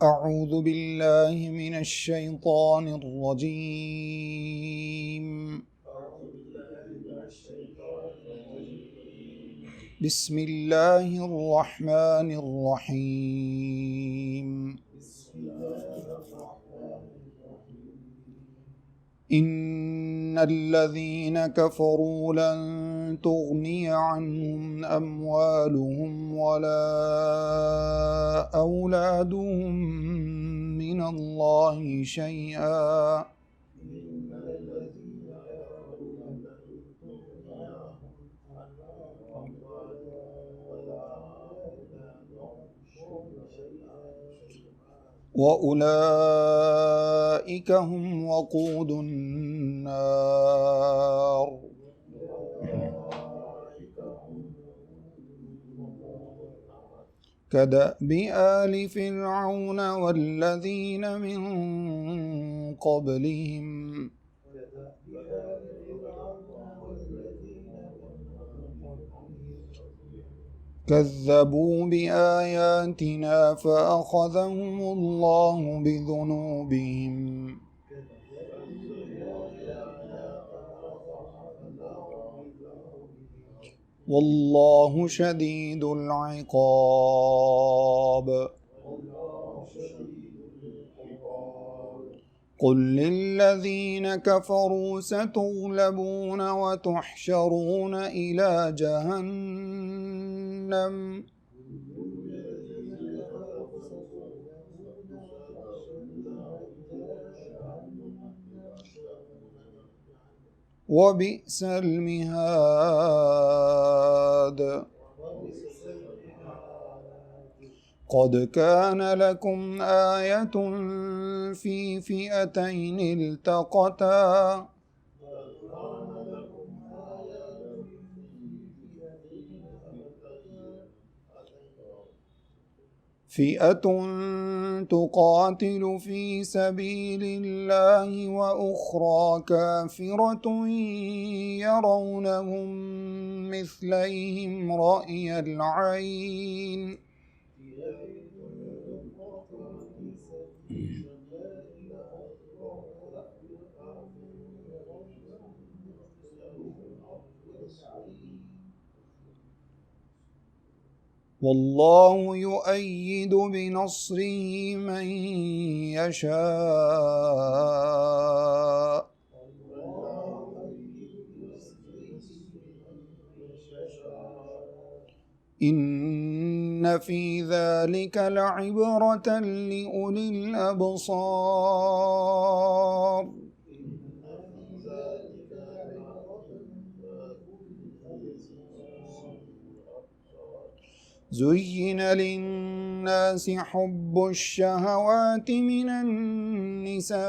أعوذ بالله من الشيطان الرجيم. بسم الله الرحمن الرحيم. إن الذين كفروا لن تغني عنهم أموالهم ولا أولادهم من الله شيئا وأولئك هم وقود النار. كدأب آل فرعون والذين من قبلهم كذبوا بآياتنا فأخذهم الله بذنوبهم والله شديد العقاب. قل للذين كفروا ستغلبون وتحشرون إلى جهنم وبئس المهاد. قد كان لكم آية في فئتين التقتا فئة تقاتل في سبيل الله وأخرى كافرة يرونهم مثليهم رأي العين والله يؤيد بنصره من يشاء إن في ذلك لعبرة لأولي الأبصار. زين للناس حب الشهوات من النساء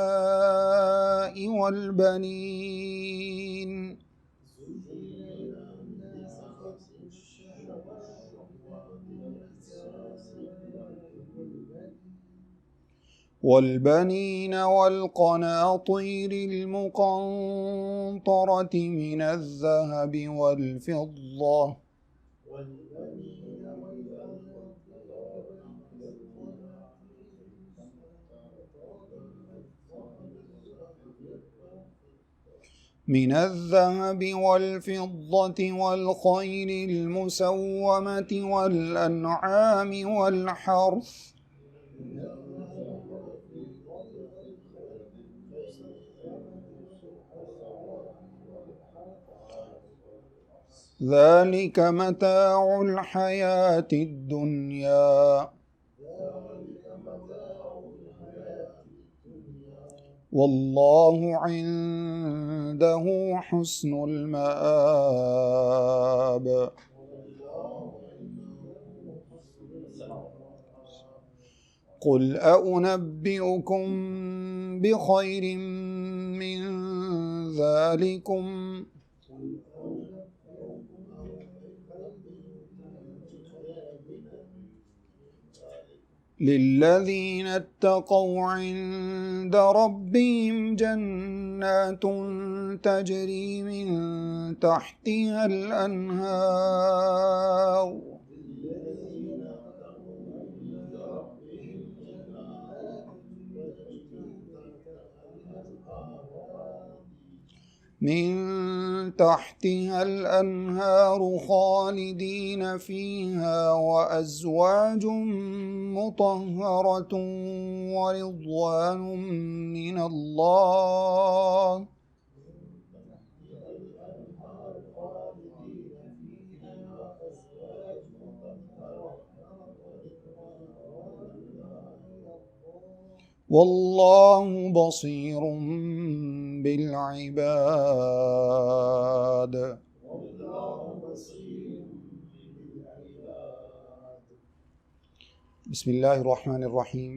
والبنين والقناطير المقنطرة من الذهب والفضة والخيل المسومة والأنعام والحرث ذلك متاع الحياة الدنيا والله عنده حسن المآب. قل أنبئكم بخير من ذلكم للذين اتقوا عند ربهم جنات تجري من تحتها الأنهار تحتها الأنهار خالدين فيها وأزواج مطهرة ورضوان من الله واللہ بصیر بالعباد۔ بسم اللہ الرحمن الرحیم،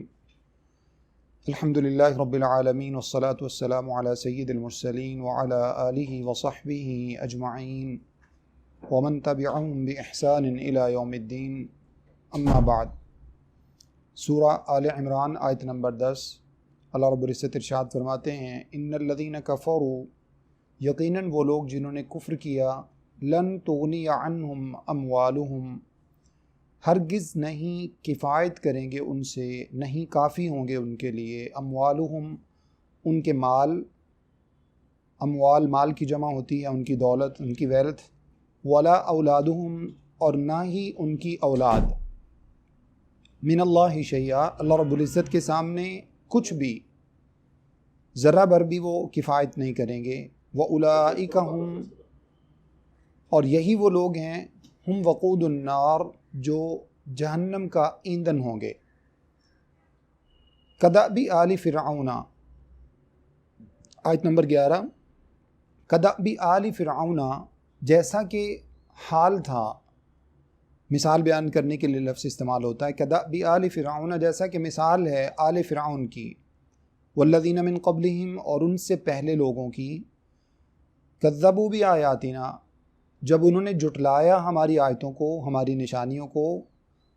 الحمد للہ رب العالمین والصلاة والسلام علی سید المرسلین وعلی آلہ وصحبہ اجمعین ومن تبعہم بإحسان الی یوم الدین، اما بعد۔ سورہ آل عمران آیت نمبر 10، اللہ رب العزت ارشاد فرماتے ہیں، ان الذین کفروا، یقیناً وہ لوگ جنہوں نے کفر کیا، لن تغنی عنہم اموالہم، ہرگز نہیں کفایت کریں گے ان سے، نہیں کافی ہوں گے ان کے لیے، اموالہم ان کے مال، اموال مال کی جمع ہوتی ہے ان کی دولت، ان کی ویلتھ، ولا اولادہم اور نہ ہی ان کی اولاد، من اللہ شیئا، اللہ رب العزت کے سامنے کچھ بھی ذرہ بھر بھی وہ کفایت نہیں کریں گے، وَأُولَئِكَ هُمْ، اور یہی وہ لوگ ہیں، ہم وقود النار، جو جہنم کا ایندھن ہوں گے، کدأب آل فرعون، آیت نمبر 11، کدأب آل فرعون، جیسا کہ حال تھا، مثال بیان کرنے کے لیے لفظ استعمال ہوتا ہے، کدأب آل فرعون، جیسا کہ مثال ہے آل فرعون کی، والذین من قبلہم، اور ان سے پہلے لوگوں کی، کذبوا بآیاتنا، جب انہوں نے جھٹلایا ہماری آیتوں کو، ہماری نشانیوں کو،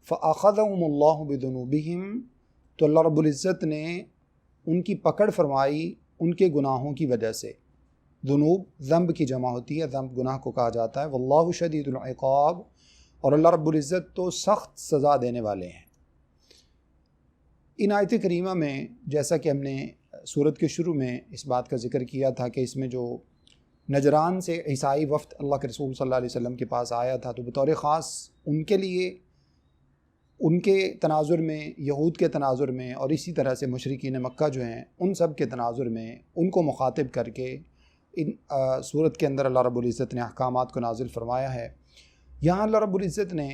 فأخذہم اللہ بذنوبہم، تو اللہ رب العزت نے ان کی پکڑ فرمائی ان کے گناہوں کی وجہ سے۔ ذنوب ذنب کی جمع ہوتی ہے، ذنب گناہ کو کہا جاتا ہے، واللہ شدید العقاب، اور اللہ رب العزت تو سخت سزا دینے والے ہیں۔ ان آیت کریمہ میں جیسا کہ ہم نے سورت کے شروع میں اس بات کا ذکر کیا تھا کہ اس میں جو نجران سے عیسائی وفد اللہ کے رسول صلی اللہ علیہ وسلم کے پاس آیا تھا، تو بطور خاص ان کے لیے، ان کے تناظر میں، یہود کے تناظر میں، اور اسی طرح سے مشرکین مکہ جو ہیں ان سب کے تناظر میں ان کو مخاطب کر کے ان سورت کے اندر اللہ رب العزت نے احکامات کو نازل فرمایا ہے۔ یہاں اللہ رب العزت نے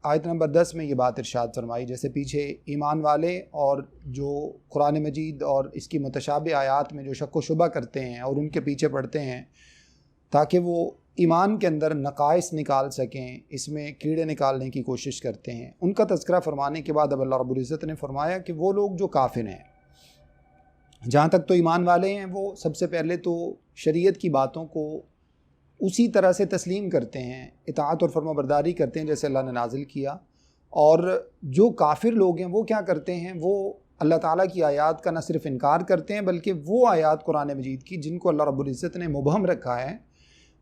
آیت نمبر 10 میں یہ بات ارشاد فرمائی، جیسے پیچھے ایمان والے اور جو قرآن مجید اور اس کی متشابہ آیات میں جو شک و شبہ کرتے ہیں اور ان کے پیچھے پڑتے ہیں تاکہ وہ ایمان کے اندر نقائص نکال سکیں، اس میں کیڑے نکالنے کی کوشش کرتے ہیں، ان کا تذکرہ فرمانے کے بعد اب اللہ رب العزت نے فرمایا کہ وہ لوگ جو کافر ہیں، جہاں تک تو ایمان والے ہیں، وہ سب سے پہلے تو شریعت کی باتوں کو اسی طرح سے تسلیم کرتے ہیں، اطاعت اور فرما برداری کرتے ہیں جیسے اللہ نے نازل کیا، اور جو کافر لوگ ہیں وہ کیا کرتے ہیں، وہ اللہ تعالیٰ کی آیات کا نہ صرف انکار کرتے ہیں بلکہ وہ آیات قرآن مجید کی جن کو اللہ رب العزت نے مبہم رکھا ہے،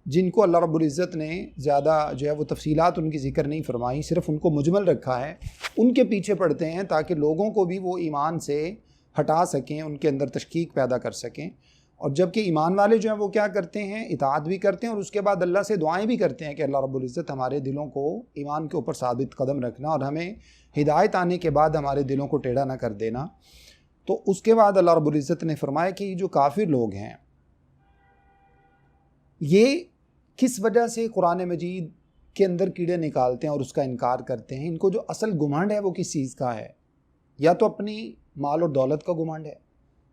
جن کو اللہ رب العزت نے زیادہ جو ہے وہ تفصیلات ان کی ذکر نہیں فرمائی، صرف ان کو مجمل رکھا ہے، ان کے پیچھے پڑتے ہیں تاکہ لوگوں کو بھی وہ ایمان سے ہٹا سکیں، ان کے اندر تشکیک پیدا کر سکیں۔ اور جبکہ ایمان والے جو ہیں وہ کیا کرتے ہیں، اطاعت بھی کرتے ہیں اور اس کے بعد اللہ سے دعائیں بھی کرتے ہیں کہ اللہ رب العزت ہمارے دلوں کو ایمان کے اوپر ثابت قدم رکھنا اور ہمیں ہدایت آنے کے بعد ہمارے دلوں کو ٹیڑھا نہ کر دینا۔ تو اس کے بعد اللہ رب العزت نے فرمایا کہ یہ جو کافر لوگ ہیں، یہ کس وجہ سے قرآن مجید کے اندر کیڑے نکالتے ہیں اور اس کا انکار کرتے ہیں، ان کو جو اصل گھمنڈ ہے وہ کس چیز کا ہے؟ یا تو اپنی مال اور دولت کا گھمنڈ ہے،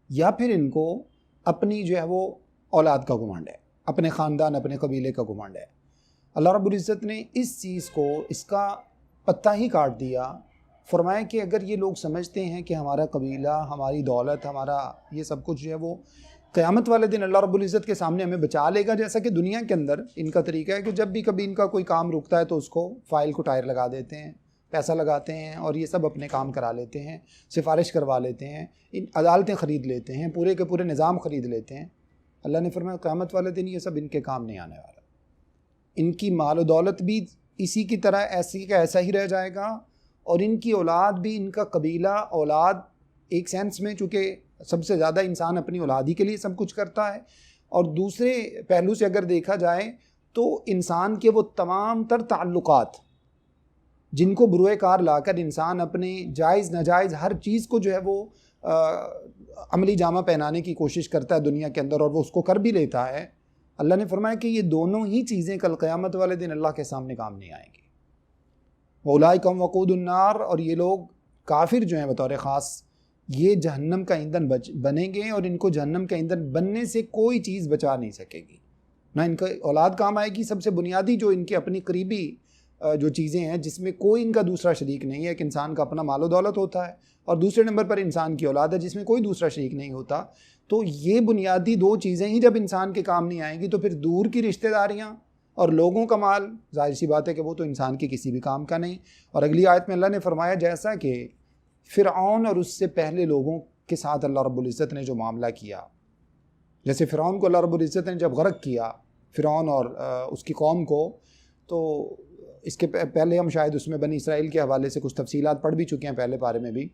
یا پھر ان کو اپنی جو ہے وہ اولاد کا گھمنڈ ہے، اپنے خاندان، اپنے قبیلے کا گھمنڈ ہے۔ اللہ رب العزت نے اس چیز کو، اس کا پتہ ہی کاٹ دیا، فرمایا کہ اگر یہ لوگ سمجھتے ہیں کہ ہمارا قبیلہ، ہماری دولت، ہمارا یہ سب کچھ جو ہے وہ قیامت والے دن اللہ رب العزت کے سامنے ہمیں بچا لے گا، جیسا کہ دنیا کے اندر ان کا طریقہ ہے کہ جب بھی کبھی ان کا کوئی کام رکتا ہے تو اس کو فائل کو ٹائر لگا دیتے ہیں، پیسہ لگاتے ہیں اور یہ سب اپنے کام کرا لیتے ہیں، سفارش کروا لیتے ہیں، ان عدالتیں خرید لیتے ہیں، پورے کے پورے نظام خرید لیتے ہیں۔ اللہ نے فرمایا قیامت والے دن یہ سب ان کے کام نہیں آنے والا، ان کی مال و دولت بھی اسی کی طرح ایسی کا ایسا ہی رہ جائے گا، اور ان کی اولاد بھی، ان کا قبیلہ، اولاد ایک سینس میں، چونکہ سب سے زیادہ انسان اپنی اولاد ہی کے لیے سب کچھ کرتا ہے، اور دوسرے پہلو سے اگر دیکھا جائے تو انسان کے وہ تمام تر تعلقات جن کو بروئے کار لا کر انسان اپنے جائز ناجائز ہر چیز کو جو ہے وہ عملی جامہ پہنانے کی کوشش کرتا ہے دنیا کے اندر، اور وہ اس کو کر بھی لیتا ہے، اللہ نے فرمایا کہ یہ دونوں ہی چیزیں کل قیامت والے دن اللہ کے سامنے کام نہیں آئیں گی۔ اولئک هم وقود النار، اور یہ لوگ کافر جو ہیں بطور خاص یہ جہنم کا ایندھن بنیں گے، اور ان کو جہنم کا ایندھن بننے سے کوئی چیز بچا نہیں سکے گی، نہ ان کا اولاد کام آئے گی۔ سب سے بنیادی جو ان کی اپنی قریبی جو چیزیں ہیں جس میں کوئی ان کا دوسرا شریک نہیں ہے، ایک انسان کا اپنا مال و دولت ہوتا ہے، اور دوسرے نمبر پر انسان کی اولاد ہے جس میں کوئی دوسرا شریک نہیں ہوتا۔ تو یہ بنیادی دو چیزیں ہی جب انسان کے کام نہیں آئیں گی تو پھر دور کی رشتہ داریاں اور لوگوں کا مال، ظاہر سی بات ہے کہ وہ تو انسان کے کسی بھی کام کا نہیں۔ اور اگلی آیت میں اللہ نے فرمایا جیسا کہ فرعون اور اس سے پہلے لوگوں کے ساتھ اللہ رب العزت نے جو معاملہ کیا، جیسے فرعون کو اللہ رب العزت نے جب غرق کیا، فرعون اور اس کی قوم کو، تو اس کے پہلے ہم شاید اس میں بنی اسرائیل کے حوالے سے کچھ تفصیلات پڑھ بھی چکے ہیں پہلے پارے میں بھی۔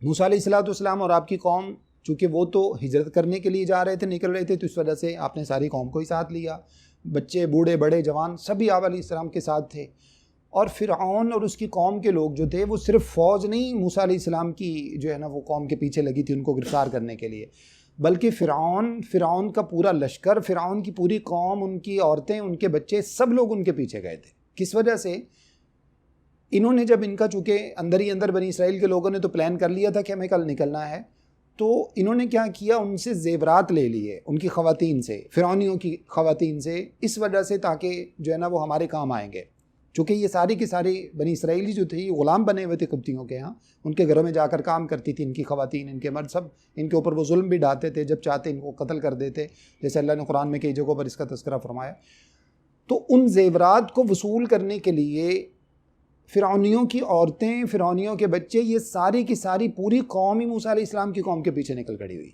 موسیٰ علیہ السلام اور آپ کی قوم، چونکہ وہ تو ہجرت کرنے کے لیے جا رہے تھے، نکل رہے تھے، تو اس وجہ سے آپ نے ساری قوم کو ہی ساتھ لیا، بچے بوڑھے بڑے جوان سبھی آپ علیہ السلام کے ساتھ تھے۔ اور فرعون اور اس کی قوم کے لوگ جو تھے وہ صرف فوج نہیں موسیٰ علیہ السلام کی جو ہے نا وہ قوم کے پیچھے لگی تھی ان کو گرفتار کرنے کے لیے، بلکہ فرعون کا پورا لشکر، فرعون کی پوری قوم، ان کی عورتیں، ان کے بچے، سب لوگ ان کے پیچھے گئے تھے۔ کس وجہ سے؟ انہوں نے جب ان کا چونکہ اندر ہی اندر بنی اسرائیل کے لوگوں نے تو پلان کر لیا تھا کہ ہمیں کل نکلنا ہے، تو انہوں نے کیا کیا، ان سے زیورات لے لیے، ان کی خواتین سے، فرعونیوں کی خواتین سے، اس وجہ سے تاکہ جو ہے نا وہ ہمارے کام آئیں گے، چونکہ یہ ساری کی ساری بنی اسرائیلی جو تھی غلام بنے ہوئے تھے قبطیوں کے ہاں، ان کے گھروں میں جا کر کام کرتی تھی ان کی خواتین، ان کے مرد، سب ان کے اوپر وہ ظلم بھی ڈالتے تھے، جب چاہتے ان کو قتل کر دیتے، جیسے اللہ نے قرآن میں کئی جگہوں پر اس کا تذکرہ فرمایا۔ تو ان زیورات کو وصول کرنے کے لیے فرعونیوں کی عورتیں، فرعونیوں کے بچے، یہ ساری کی ساری پوری قوم ہی موسیٰ علیہ السلام کی قوم کے پیچھے نکل کھڑی ہوئی۔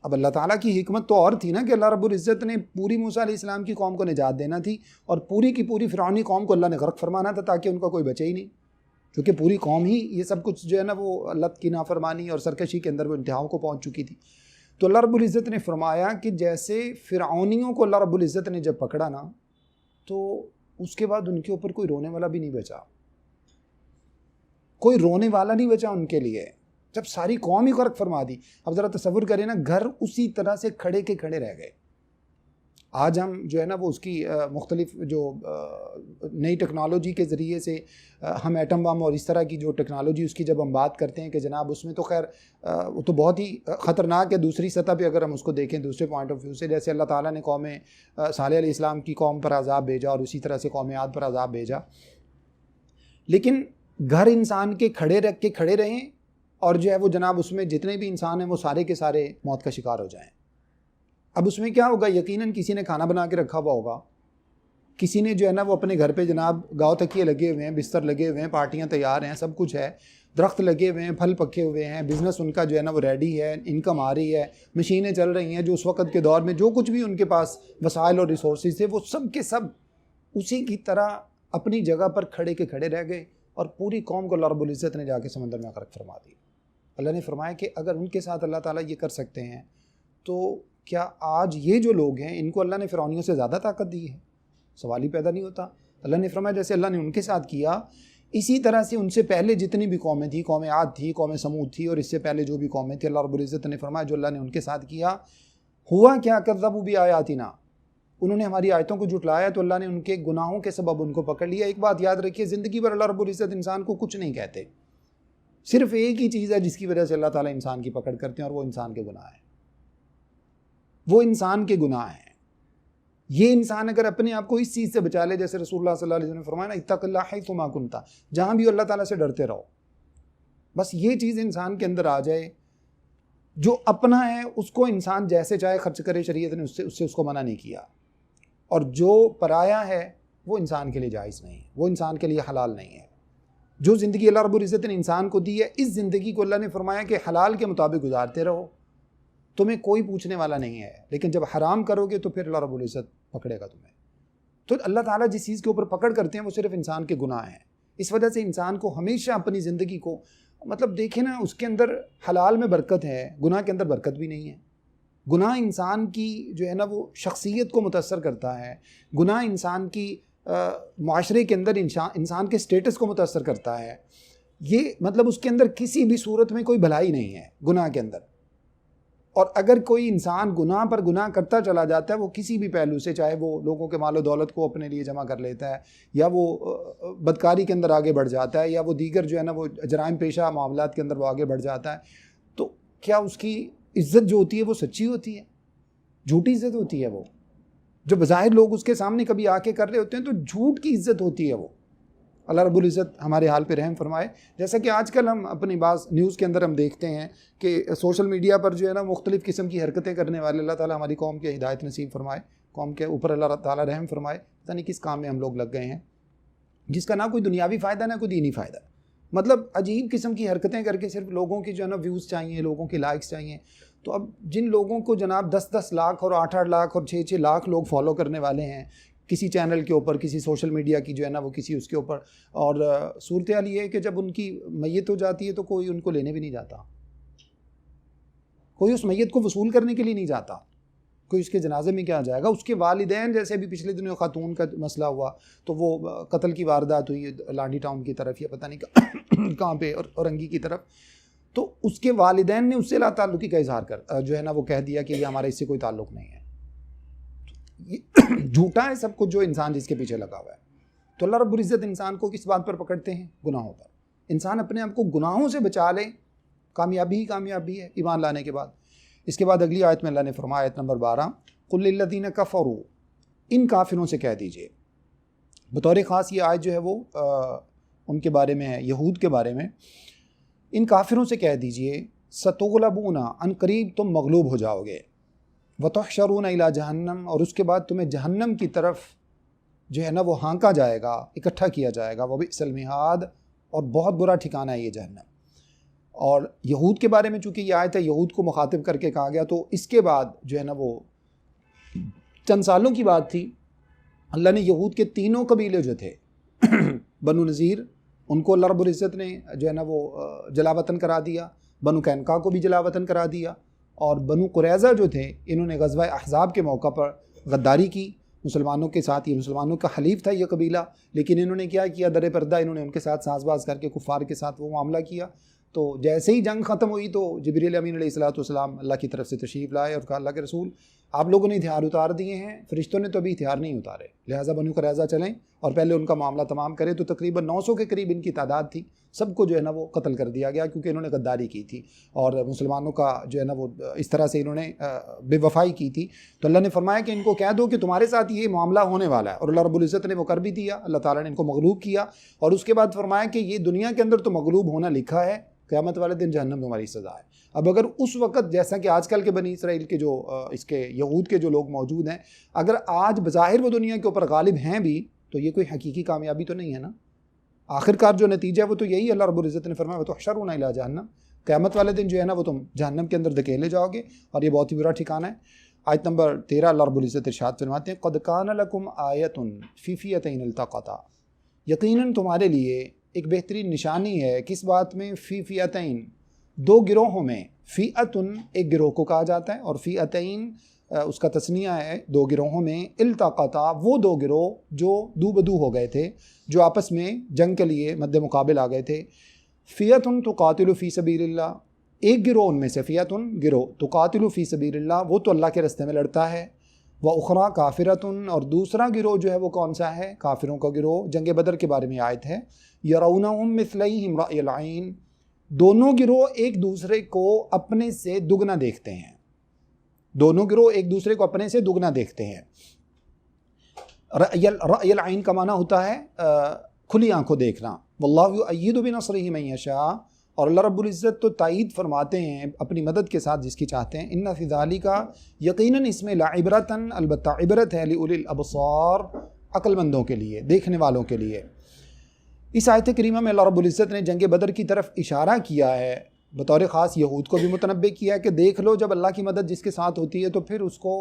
اب اللہ تعالیٰ کی حکمت تو اور تھی نا کہ اللہ رب العزت نے پوری موسیٰ علیہ السلام کی قوم کو نجات دینا تھی، اور پوری کی پوری فرعونی قوم کو اللہ نے غرق فرمانا تھا تاکہ ان کا کوئی بچے ہی نہیں، کیونکہ پوری قوم ہی یہ سب کچھ جو ہے نا وہ اللہ کی نافرمانی اور سرکشی کے اندر وہ انتہاؤں کو پہنچ چکی تھی۔ تو اللہ رب العزت نے فرمایا کہ جیسے فرعونیوں کو اللہ رب العزت نے جب پکڑا نا، تو اس کے بعد ان کے اوپر کوئی رونے والا بھی نہیں بچا، کوئی رونے والا نہیں بچا ان کے لیے، جب ساری قوم ہی غرق فرما دی۔ اب ذرا تصور کریں نا، گھر اسی طرح سے کھڑے کے کھڑے رہ گئے۔ آج ہم جو ہے نا وہ اس کی مختلف جو نئی ٹیکنالوجی کے ذریعے سے ہم ایٹم بم اور اس طرح کی جو ٹیکنالوجی اس کی جب ہم بات کرتے ہیں کہ جناب اس میں تو خیر وہ تو بہت ہی خطرناک ہے دوسری سطح پہ اگر ہم اس کو دیکھیں دوسرے پوائنٹ آف ویو سے، جیسے اللہ تعالیٰ نے قوم صالح علیہ السلام کی قوم پر عذاب بھیجا اور اسی طرح سے قوم عاد پر عذاب بھیجا، لیکن گھر انسان کے کھڑے رکھ کے کھڑے رہیں اور جو ہے وہ جناب اس میں جتنے بھی انسان ہیں وہ سارے کے سارے موت کا شکار ہو جائیں۔ اب اس میں کیا ہوگا، یقیناً کسی نے کھانا بنا کے رکھا ہوا ہوگا، کسی نے جو ہے نا وہ اپنے گھر پہ جناب گاؤ تکیے لگے ہوئے ہیں، بستر لگے ہوئے ہیں، پارٹیاں تیار ہیں، سب کچھ ہے، درخت لگے ہوئے ہیں، پھل پکے ہوئے ہیں، بزنس ان کا جو ہے نا وہ ریڈی ہے، انکم آ رہی ہے، مشینیں چل رہی ہیں، جو اس وقت کے دور میں جو کچھ بھی ان کے پاس وسائل اور ریسورسز تھے وہ سب کے سب اسی کی طرح اپنی جگہ پر کھڑے کے کھڑے رہ گئے، اور پوری قوم کو اللہ رب العزت نے جا کے سمندر میں غرق فرما دی۔ اللہ نے فرمایا کہ اگر ان کے ساتھ اللہ تعالیٰ یہ کر سکتے ہیں تو کیا آج یہ جو لوگ ہیں ان کو اللہ نے فرعونیوں سے زیادہ طاقت دی ہے؟ سوال ہی پیدا نہیں ہوتا۔ اللہ نے فرمایا جیسے اللہ نے ان کے ساتھ کیا، اسی طرح سے ان سے پہلے جتنی بھی قومیں تھیں، قوم عاد تھی، قوم سمود تھی، اور اس سے پہلے جو بھی قومیں تھیں، اللہ رب العزت نے فرمایا جو اللہ نے ان کے ساتھ کیا، ہوا کیا، کذبوا بآیاتنا، انہوں نے ہماری آیتوں کو جھٹلایا تو اللہ نے ان کے گناہوں کے سبب ان کو پکڑ لیا۔ ایک بات یاد رکھیے، زندگی پر اللہ رب العزت انسان کو کچھ نہیں کہتے، صرف ایک ہی چیز ہے جس کی وجہ سے اللہ تعالیٰ انسان کی پکڑ کرتے ہیں، اور وہ انسان کے گناہ ہیں، وہ انسان کے گناہ ہیں۔ یہ انسان اگر اپنے آپ کو اس چیز سے بچا لے، جیسے رسول اللہ صلی اللہ علیہ وسلم نے فرمایا نا، اتق اللہ حیث ما کنت، جہاں بھی اللہ تعالیٰ سے ڈرتے رہو، بس یہ چیز انسان کے اندر آ جائے، جو اپنا ہے اس کو انسان جیسے چاہے خرچ کرے، شریعت نے اس سے اس کو منع نہیں کیا، اور جو پرایا ہے وہ انسان کے لیے جائز نہیں ہے، وہ انسان کے لیے حلال نہیں ہے۔ جو زندگی اللہ رب العزت نے انسان کو دی ہے، اس زندگی کو اللہ نے فرمایا کہ حلال کے مطابق گزارتے رہو، تمہیں کوئی پوچھنے والا نہیں ہے، لیکن جب حرام کرو گے تو پھر اللہ رب العزت پکڑے گا تمہیں۔ تو اللہ تعالیٰ جس چیز کے اوپر پکڑ کرتے ہیں وہ صرف انسان کے گناہ ہیں، اس وجہ سے انسان کو ہمیشہ اپنی زندگی کو مطلب دیکھیں نا، اس کے اندر حلال میں برکت ہے، گناہ کے اندر برکت بھی نہیں ہے، گناہ انسان کی جو ہے نا وہ شخصیت کو متاثر کرتا ہے، گناہ انسان کی معاشرے کے اندر انسان کے سٹیٹس کو متاثر کرتا ہے. یہ مطلب اس کے اندر کسی بھی صورت میں کوئی بھلائی نہیں ہے گناہ کے اندر. اور اگر کوئی انسان گناہ پر گناہ کرتا چلا جاتا ہے، وہ کسی بھی پہلو سے، چاہے وہ لوگوں کے مال و دولت کو اپنے لیے جمع کر لیتا ہے، یا وہ بدکاری کے اندر آگے بڑھ جاتا ہے، یا وہ دیگر جو ہے نا وہ جرائم پیشہ معاملات کے اندر وہ آگے بڑھ جاتا ہے، تو کیا اس کی عزت جو ہوتی ہے وہ سچی ہوتی ہے؟ جھوٹی عزت ہوتی ہے وہ. جو بظاہر لوگ اس کے سامنے کبھی آ کے کر رہے ہوتے ہیں تو جھوٹ کی عزت ہوتی ہے وہ. اللہ رب العزت ہمارے حال پہ رحم فرمائے. جیسا کہ آج کل ہم اپنی بعض نیوز کے اندر ہم دیکھتے ہیں کہ سوشل میڈیا پر جو ہے نا مختلف قسم کی حرکتیں کرنے والے، اللہ تعالیٰ ہماری قوم کے ہدایت نصیب فرمائے، قوم کے اوپر اللہ تعالیٰ رحم فرمائے. پتہ نہیں کس کام میں ہم لوگ لگ گئے ہیں جس کا نہ کوئی دنیاوی فائدہ نہ کوئی دینی فائدہ. مطلب عجیب قسم کی حرکتیں کر کے صرف لوگوں کی جو ہے نا ویوز چاہیے، لوگوں کی لائکس چاہیے. تو اب جن لوگوں کو جناب 10-10 لاکھ اور 8-8 لاکھ اور 6-6 لاکھ لوگ فالو کرنے والے ہیں کسی چینل کے اوپر، کسی سوشل میڈیا کی جو ہے نا وہ کسی اس کے اوپر، اور صورتحال یہ ہے کہ جب ان کی میت ہو جاتی ہے تو کوئی ان کو لینے بھی نہیں جاتا، کوئی اس میت کو وصول کرنے کے لیے نہیں جاتا، کوئی اس کے جنازے میں کیا جائے گا. اس کے والدین، جیسے ابھی پچھلے دنوں خاتون کا مسئلہ ہوا تو وہ قتل کی واردات ہوئی لانڈی ٹاؤن کی طرف یا پتہ نہیں کہاں پہ، اور رنگی کی طرف، تو اس کے والدین نے اس سے لا تعلقی کا اظہار کر جو ہے نا وہ کہہ دیا کہ یہ ہمارا اس سے کوئی تعلق نہیں ہے. یہ جھوٹا ہے سب کچھ جو انسان جس کے پیچھے لگا ہوا ہے. تو اللہ رب العزت انسان کو کس بات پر پکڑتے ہیں؟ گناہوں پر. انسان اپنے آپ کو گناہوں سے بچا لے، کامیابی ہی کامیابی ہے ایمان لانے کے بعد. اس کے بعد اگلی آیت میں اللہ نے فرمایا، آیت نمبر 12، قُلْ لِلَّذِينَ كَفَرُوا، ان کافروں سے کہہ دیجئے. بطور خاص یہ آیت جو ہے وہ ان کے بارے میں ہے، یہود کے بارے میں. ان کافروں سے کہہ دیجئے سَتُغْلَبُونَ، ان قریب تم مغلوب ہو جاؤ گے، وَتُحْشَرُونَ إِلَىٰ جَهَنَّمَ، اور اس کے بعد تمہیں جہنم کی طرف جو ہے نا وہ ہانکا جائے گا، اکٹھا کیا جائے گا. وَبِئْسَ الْمِہَادُ، اور بہت برا ٹھکانہ ہے یہ جہنم. اور یہود کے بارے میں چونکہ یہ آیت ہے یہود کو مخاطب کر کے کہا گیا، تو اس کے بعد جو ہے نا وہ چند سالوں کی بات تھی، اللہ نے یہود کے تینوں قبیلے جو تھے بنو نذیر، ان کو اللہ رب العزت نے جو ہے نا وہ جلا وطن کرا دیا، بنو قینقاع کو بھی جلا وطن کرا دیا، اور بنو قریظہ جو تھے انہوں نے غزوہ احزاب کے موقع پر غداری کی مسلمانوں کے ساتھ. یہ مسلمانوں کا حلیف تھا یہ قبیلہ، لیکن انہوں نے کیا کیا؟ در پردہ انہوں نے ان کے ساتھ ساز باز کر کے کفار کے ساتھ وہ معاملہ کیا. تو جیسے ہی جنگ ختم ہوئی تو جبریل امین علیہ الصلوۃ والسلام اللہ کی طرف سے تشریف لائے اور کہا، اللہ کے رسول آپ لوگوں نے ہتھیار اتار دیے ہیں، فرشتوں نے تو ابھی ہتھیار نہیں اتارے، لہٰذا بنو قریظہ چلیں اور پہلے ان کا معاملہ تمام کریں. تو تقریباً 900 کے قریب ان کی تعداد تھی، سب کو جو ہے نا وہ قتل کر دیا گیا کیونکہ انہوں نے غداری کی تھی اور مسلمانوں کا جو ہے نا وہ اس طرح سے انہوں نے بے وفائی کی تھی. تو اللہ نے فرمایا کہ ان کو کہہ دو کہ تمہارے ساتھ یہ معاملہ ہونے والا ہے، اور اللہ رب العزت نے وہ کر بھی دیا. اللہ تعالیٰ نے ان کو مغلوب کیا، اور اس کے بعد فرمایا کہ یہ دنیا کے اندر تو مغلوب ہونا لکھا ہے، قیامت والے دن جہنم تمہاری سزا ہے. اب اگر اس وقت جیسا کہ آج کل کے بنی اسرائیل کے جو اس کے یہود کے جو لوگ موجود ہیں، اگر آج بظاہر وہ دنیا کے اوپر غالب ہیں بھی تو یہ کوئی حقیقی کامیابی تو نہیں ہے نا. آخر کار جو نتیجہ ہے وہ تو یہی ہے، اللہ رب العزت نے فرمایا وَتُحْشَرُونَ إِلَىٰ جَهَنَّمَ، قیامت والے دن جو ہے نا وہ تم جہنم کے اندر دھکیلے جاؤ گے، اور یہ بہت ہی برا ٹھکانہ ہے. آیت نمبر 13 اللہ رب العزت ارشاد فرماتے ہیں، قَدْ كَانَ لَكُمْ آیَةٌ فِي فِئَتَيْنِ الْتَقَطَا، یقیناً تمہارے لیے ایک بہترین نشانی ہے. کس بات میں؟ فی فیعتین، دو گروہوں میں. فیعتن ایک گروہ کو کہا جاتا ہے، اور فیعتین اس کا تثنیہ ہے دو گروہوں میں. التقطا وہ دو گروہ جو دو بدو ہو گئے تھے، جو آپس میں جنگ کے لیے مد مقابل آ گئے تھے. فیعتن تقاتل فی سبیل اللہ، ایک گروہ ان میں سے فیعتن گروہ تقاتل فی سبیل اللہ، وہ تو اللہ کے راستے میں لڑتا ہے. وَأُخْرَىٰ کافرتن، اور دوسرا گروہ جو ہے وہ کون سا ہے؟ کافروں کا گروہ. جنگ بدر کے بارے میں آیت ہے، یرونہم مثلیہم رأی العین، دونوں گروہ ایک دوسرے کو اپنے سے دگنا دیکھتے ہیں. دونوں گروہ ایک دوسرے کو اپنے سے دگنا دیکھتے ہیں. رأی العین کا معنی ہوتا ہے کھلی آنکھوں دیکھنا. واللہ یؤید بنصرہ من یشاء، اور اللہ رب العزت تو تائید فرماتے ہیں اپنی مدد کے ساتھ جس کی چاہتے ہیں. ان فی ذالک، یقیناً اس میں لعبرۃ، البتہ عبرت ہے، لأولی الابصار، عقل مندوں کے لیے، دیکھنے والوں کے لیے. اس آیت کریمہ میں اللہ رب العزت نے جنگ بدر کی طرف اشارہ کیا ہے، بطور خاص یہود کو بھی متنبع کیا ہے کہ دیکھ لو جب اللہ کی مدد جس کے ساتھ ہوتی ہے تو پھر اس کو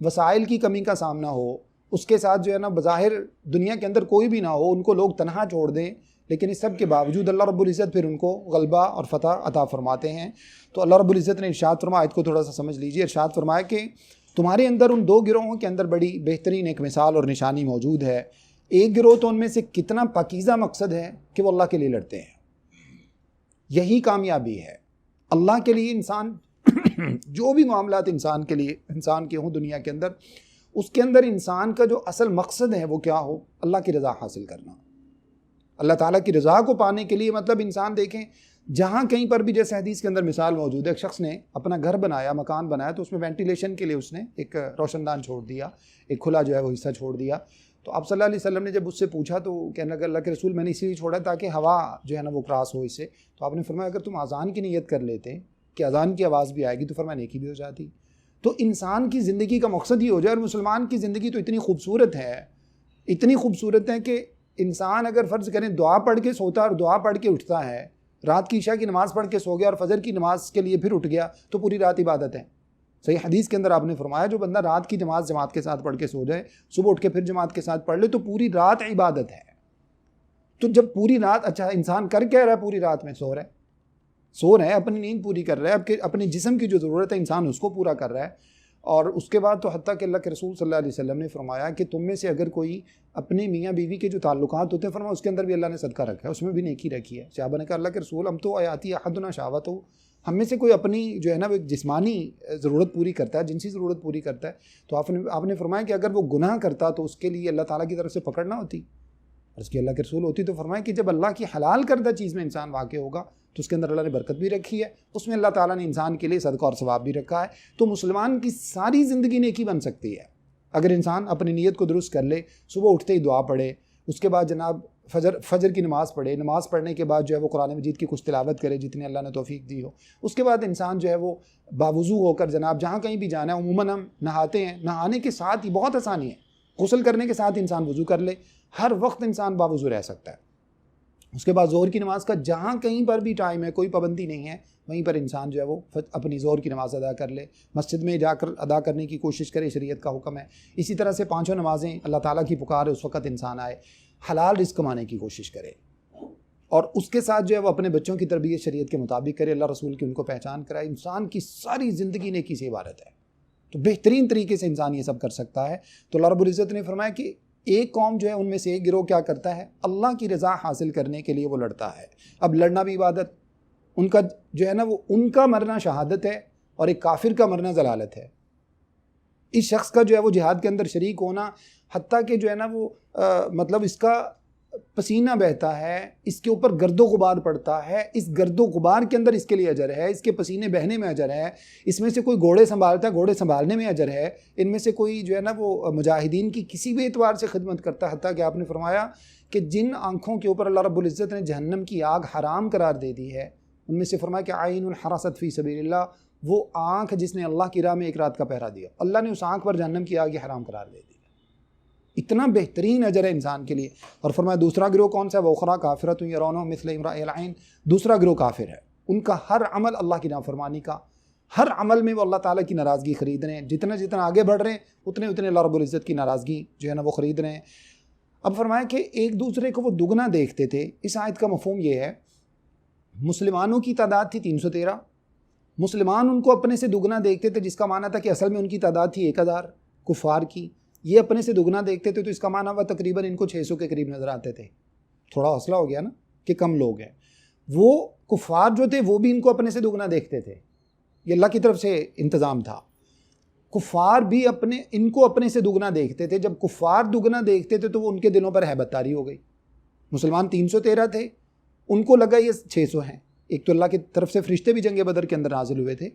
وسائل کی کمی کا سامنا ہو، اس کے ساتھ جو ہے نا بظاہر دنیا کے اندر کوئی بھی نہ ہو، ان کو لوگ تنہا چھوڑ دیں، لیکن اس سب کے باوجود اللہ رب العزت پھر ان کو غلبہ اور فتح عطا فرماتے ہیں. تو اللہ رب العزت نے ارشاد فرمایا، آیت کو تھوڑا سا سمجھ لیجئے، ارشاد فرمایا کہ تمہارے اندر ان دو گروہوں کے اندر بڑی بہترین ایک مثال اور نشانی موجود ہے. ایک گروہ تو ان میں سے کتنا پاکیزہ مقصد ہے کہ وہ اللہ کے لیے لڑتے ہیں. یہی کامیابی ہے. اللہ کے لیے انسان جو بھی معاملات انسان کے ہوں دنیا کے اندر، اس کے اندر انسان کا جو اصل مقصد ہے وہ کیا ہو؟ اللہ کی رضا حاصل کرنا. اللہ تعالیٰ کی رضا کو پانے کے لیے مطلب انسان دیکھیں جہاں کہیں پر بھی، جیسے حدیث کے اندر مثال موجود ہے، ایک شخص نے اپنا گھر بنایا، مکان بنایا، تو اس میں وینٹیلیشن کے لیے اس نے ایک روشن دان چھوڑ دیا، ایک کھلا جو ہے وہ حصہ چھوڑ دیا. تو آپ صلی اللہ علیہ وسلم نے جب اس سے پوچھا تو کہنے لگا اللہ کے رسول میں نے اس لیے چھوڑا تاکہ ہوا جو ہے نا وہ کراس ہو اس سے. تو آپ نے فرمایا اگر تم اذان کی نیت کر لیتے کہ اذان کی آواز بھی آئے گی تو فرمایا نیکی بھی ہو جاتی. تو انسان کی زندگی کا مقصد ہی ہو جائے. اور مسلمان کی زندگی تو اتنی خوبصورت ہے، اتنی خوبصورت ہے کہ انسان اگر فرض کریں دعا پڑھ کے سوتا اور دعا پڑھ کے اٹھتا ہے، رات کی عشاء کی نماز پڑھ کے سو گیا اور فجر کی نماز کے لیے پھر اٹھ گیا تو پوری رات عبادت ہے. صحیح حدیث کے اندر آپ نے فرمایا جو بندہ رات کی نماز جماعت کے ساتھ پڑھ کے سو جائے، صبح اٹھ کے پھر جماعت کے ساتھ پڑھ لے تو پوری رات عبادت ہے. تو جب پوری رات، اچھا انسان کر کیا رہا ہے پوری رات میں؟ سو رہا ہے، اپنی نیند پوری کر رہا ہے، اپنے جسم کی جو ضرورت ہے انسان اس کو پورا کر رہا ہے. اور اس کے بعد تو حتیٰ کہ اللہ کے رسول صلی اللہ علیہ وسلم نے فرمایا کہ تم میں سے اگر کوئی اپنے میاں بیوی کے جو تعلقات ہوتے ہیں، فرمایا اس کے اندر بھی اللہ نے صدقہ رکھا ہے، اس میں بھی نیکی رکھی ہے. صحابہ نے کہا اللہ کے رسول ہم تو آیاتی احدنا شہوت ہو، ہم میں سے کوئی اپنی جو ہے نا وہ جسمانی ضرورت پوری کرتا ہے، جنسی ضرورت پوری کرتا ہے. تو آپ نے فرمایا کہ اگر وہ گناہ کرتا تو اس کے لیے اللہ تعالیٰ کی طرف سے پکڑ نہ ہوتی. اور اس کی اللہ کے رسول ہوتی تو فرمایا کہ جب اللہ کی حلال کردہ چیز میں انسان واقع ہوگا تو اس کے اندر اللہ نے برکت بھی رکھی ہے، اس میں اللہ تعالیٰ نے انسان کے لیے صدقہ اور ثواب بھی رکھا ہے. تو مسلمان کی ساری زندگی نیکی بن سکتی ہے اگر انسان اپنی نیت کو درست کر لے، صبح اٹھتے ہی دعا پڑھے، اس کے بعد جناب فجر کی نماز پڑھے، نماز پڑھنے کے بعد جو ہے وہ قرآن مجید کی کچھ تلاوت کرے جتنے اللہ نے توفیق دی ہو. اس کے بعد انسان جو ہے وہ باوضو ہو کر جناب جہاں کہیں بھی جانا ہے، عموماً ہم نہاتے ہیں، نہانے کے ساتھ ہی بہت آسانی ہے، غسل کرنے کے ساتھ انسان وضو کر لے، ہر وقت انسان باوضو رہ سکتا ہے. اس کے بعد ظہر کی نماز کا جہاں کہیں پر بھی ٹائم ہے، کوئی پابندی نہیں ہے، وہیں پر انسان جو ہے وہ اپنی ظہر کی نماز ادا کر لے، مسجد میں جا کر ادا کرنے کی کوشش کرے، شریعت کا حکم ہے. اسی طرح سے 5 نمازیں اللہ تعالیٰ کی پکار ہے اس وقت انسان آئے، حلال رزق کمانے کی کوشش کرے، اور اس کے ساتھ جو ہے وہ اپنے بچوں کی تربیت شریعت کے مطابق کرے، اللہ رسول کی ان کو پہچان کرائے. انسان کی ساری زندگی نیکی سے عبارت ہے. تو بہترین طریقے سے انسان یہ سب کر سکتا ہے. تو اللہ رب العزت نے فرمایا کہ ایک قوم جو ہے ان میں سے ایک گروہ کیا کرتا ہے؟ اللہ کی رضا حاصل کرنے کے لیے وہ لڑتا ہے. اب لڑنا بھی عبادت، ان کا جو ہے نا وہ ان کا مرنا شہادت ہے اور ایک کافر کا مرنا ضلالت ہے. اس شخص کا جو ہے وہ جہاد کے اندر شریک ہونا، حتیٰ کہ جو ہے نا وہ مطلب اس کا پسینہ بہتا ہے، اس کے اوپر گرد و غبار پڑتا ہے، اس گرد و غبار کے اندر اس کے لیے اجر ہے، اس کے پسینے بہنے میں اجر ہے. اس میں سے کوئی گھوڑے سنبھالتا ہے، گھوڑے سنبھالنے میں اجر ہے. ان میں سے کوئی جو ہے نا وہ مجاہدین کی کسی بھی اعتبار سے خدمت کرتا ہے. حتیٰ کہ آپ نے فرمایا کہ جن آنکھوں کے اوپر اللہ رب العزت نے جہنم کی آگ حرام قرار دے دی ہے، ان میں سے فرمایا کہ عین حرست فی سبیل اللہ، وہ آنکھ جس نے اللہ کی راہ میں ایک رات کا پہرا دیا، اللہ نے اس آنکھ پر جہنم کی آگ حرام قرار دے دی. اتنا بہترین اجر ہے انسان کے لیے. اور فرمایا دوسرا گروہ کون سا ہے؟ وَأُخْرَىٰ كَافِرَةٌ يَرَوْنَهُم مِثْلَ امْرَئِ الْعَيْنِ. دوسرا گروہ کافر ہے، ان کا ہر عمل اللہ کی نافرمانی کا، ہر عمل میں وہ اللہ تعالیٰ کی ناراضگی خرید رہے ہیں. جتنا آگے بڑھ رہے ہیں اتنے اللہ رب العزت کی ناراضگی جو ہے نا وہ خرید رہے ہیں. اب فرمایا کہ ایک دوسرے کو وہ دگنا دیکھتے تھے. اس آیت کا مفہوم یہ ہے، مسلمانوں کی تعداد تھی 313، مسلمان ان کو اپنے سے دگنا دیکھتے تھے، جس کا معنی تھا کہ اصل میں ان کی تعداد تھی 1000 کفار کی. یہ اپنے سے دگنا دیکھتے تھے تو اس کا معنی ہوا تقریباً ان کو 600 کے قریب نظر آتے تھے. تھوڑا حوصلہ ہو گیا نا کہ کم لوگ ہیں. وہ کفار جو تھے وہ بھی ان کو اپنے سے دگنا دیکھتے تھے، یہ اللہ کی طرف سے انتظام تھا. کفار بھی ان کو اپنے سے دگنا دیکھتے تھے. جب کفار دگنا دیکھتے تھے تو وہ ان کے دلوں پر ہیبت طاری ہو گئی. مسلمان 313 تھے، ان کو لگا یہ 600 ہیں. ایک تو اللہ کی طرف سے فرشتے بھی جنگ بدر کے اندر نازل ہوئے تھے،